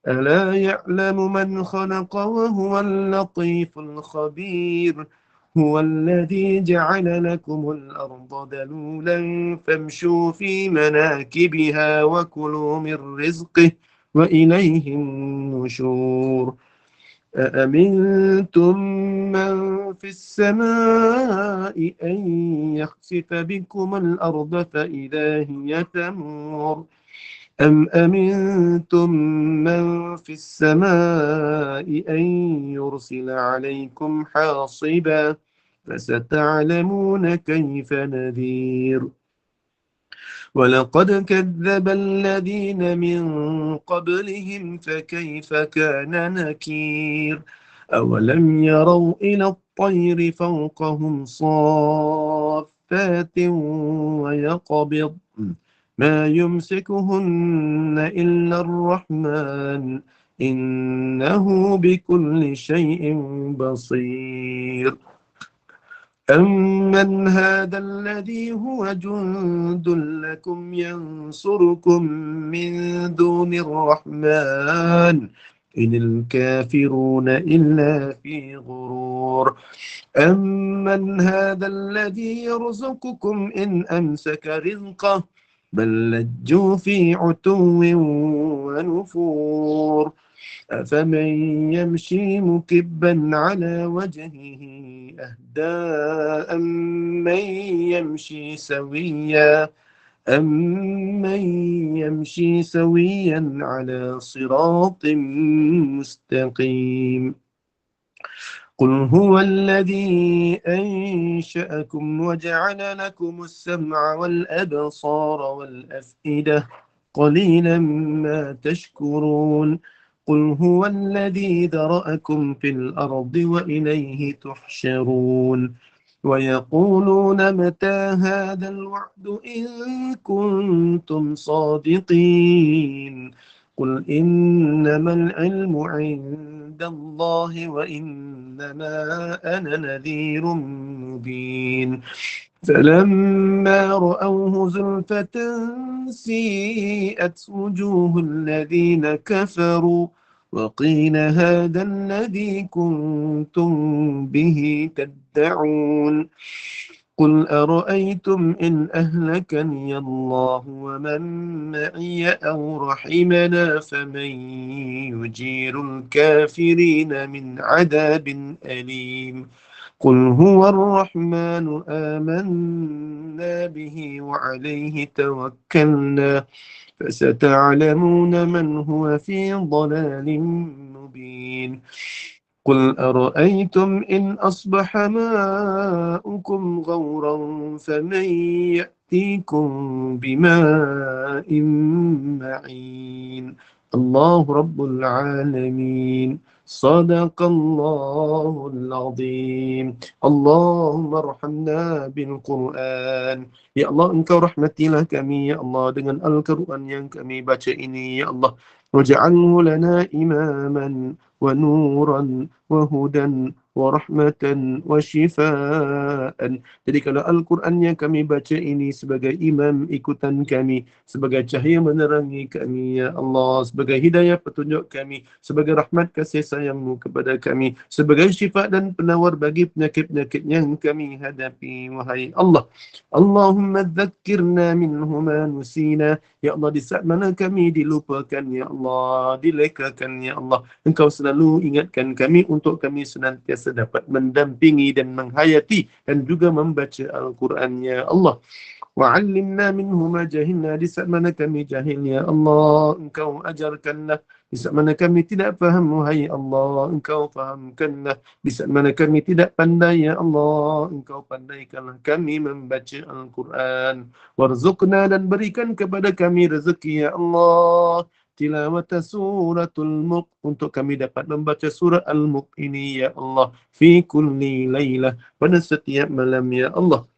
ألا يعلم من خلق وهو اللطيف الخبير هو الذي جعل لكم الأرض ذلولا فامشوا في مناكبها وكلوا من رزقه وإليه النشور أأمنتم من في السماء أن يخسف بكم الأرض فإذا هي تمور أم أمنتم من في السماء أن يرسل عليكم حاصبا فستعلمون كيف نذير ولقد كذب الذين من قبلهم فكيف كان نكير أولم يروا إلى الطير فوقهم صافات ويقبض ما يمسكهن إلا الرحمن إنه بكل شيء بصير أمن هذا الذي هو جند لكم ينصركم من دون الرحمن إن الكافرون إلا في غرور أمن هذا الذي يرزقكم إن أمسك رزقه بل لجوا في عتو ونفور أفمن يمشي مكبا على وجهه أهدى أمن يمشي سويا على صراط مستقيم قل هو الذي أنشأكم وجعل لكم السمع والأبصار والأفئدة قليلا ما تشكرون قل هو الذي ذرأكم في الأرض وإليه تحشرون ويقولون متى هذا الوعد إن كنتم صادقين قل إنما العلم عند الله وإنما أنا نذير مبين فلما رأوه زلفة سيئت وجوه الذين كفروا وقيل هذا الذي كنتم به تدعون قل أرأيتم إن أهلكني الله ومن معي أو رحمنا فمن يجير الكافرين من عذاب أليم قل هو الرحمن آمنا به وعليه توكلنا فستعلمون من هو في ضلال مبين قل أرأيتم إن أصبح ماؤكم غورا فمن يأتيكم بماء معين الله رب العالمين صدق الله العظيم اللهم ارحمنا بالقرآن Ya Allah, Engkau rahmatilah kami, Ya Allah, dengan Al-Quran yang kami baca ini, Ya Allah. Waj'alhu lana imaman wa nuran wa hudan wa rahmatan wa shifaan. Jadi kalau Al-Quran yang kami baca ini sebagai imam ikutan kami, sebagai cahaya menerangi kami, Ya Allah, sebagai hidayah petunjuk kami, sebagai rahmat kasih sayang-Mu kepada kami, sebagai syifa dan penawar bagi penyakit-penyakit yang kami hadapi, wahai Allah. Allahumma dzakirna minhu ma nusina. Ya Allah, di saat mana kami dilupakan, Ya Allah, dilekakan, Ya Allah, Engkau selalu ingatkan kami untuk kami senantiasa dapat mendampingi dan menghayati dan juga membaca Al-Quran, Ya Allah. Wa'allimna minhu ma jahilna, di saat mana kami jahil, Ya Allah, Engkau ajarkanlah Di saat mana kami tidak faham, wahai Allah, Engkau fahamkanlah. Di saat mana kami tidak pandai, ya Allah, Engkau pandaikanlah kami membaca Al-Quran. Warzuqna, dan berikan kepada kami rezeki, ya Allah, tilawat suratul Mulk, untuk kami dapat membaca surah Al-Mulk ini, ya Allah, fi kulli laylah, pada setiap malam, ya Allah.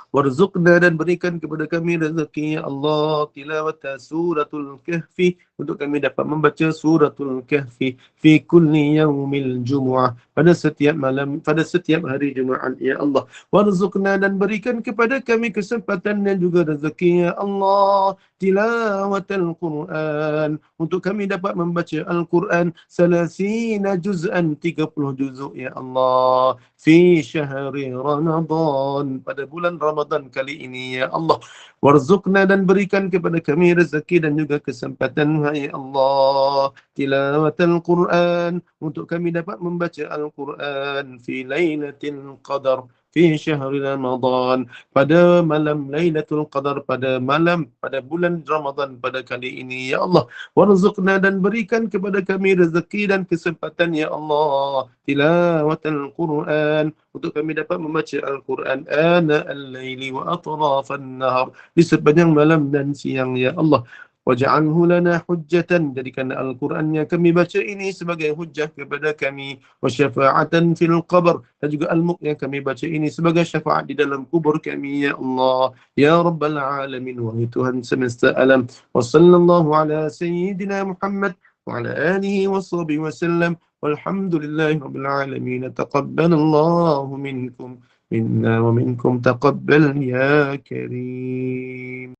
Warzuqna, dan berikan kepada kami rezeki, ya Allah, tilawat suratul Kahfi, untuk kami dapat membaca suratul Kahfi fi kulli yaumil jumu'ah, pada setiap malam, pada setiap hari Jumaat, ya Allah. Warzuqna, dan berikan kepada kami kesempatan dan juga rezeki, ya Allah, tilawat Al-Quran, untuk kami dapat membaca Al-Quran salasina juz'an, 30 juzuk, ya Allah, fi syahri Ramadan, pada bulan Ramadan kali ini, ya Allah. Warzuqna, dan berikan kepada kami rezeki dan juga kesempatan, hai Allah, tilawat Al-Quran, untuk kami dapat membaca Al-Quran fi lailatul qadar, fi syahri Ramadan, pada malam Lailatul Qadar, pada malam, pada bulan Ramadan pada kali ini, ya Allah. Warzuqna, dan berikan kepada kami rezeki dan kesempatan, ya Allah, tilawat Al-Quran, untuk kami dapat membaca Al-Quran ana al-laili wa atrafan nahar, di sepanjang malam dan siang, ya Allah. Waj'alhu lana hujjatan, jadikan Al-Quran yang kami baca ini sebagai hujjah kepada kami, wa syafa'atan fil qabr, dan juga Al-Mulk yang kami baca ini sebagai syafaat di dalam kubur kami, ya Allah, ya Rabbal Alamin, wahai Tuhan semesta alam. Wa sallallahu ala sayyidina Muhammad wa ala alihi wa sahbihi wa sallam, walhamdulillahi rabbil alamin. Taqabbalallahu minkum minna wa minkum, taqabbal ya karim.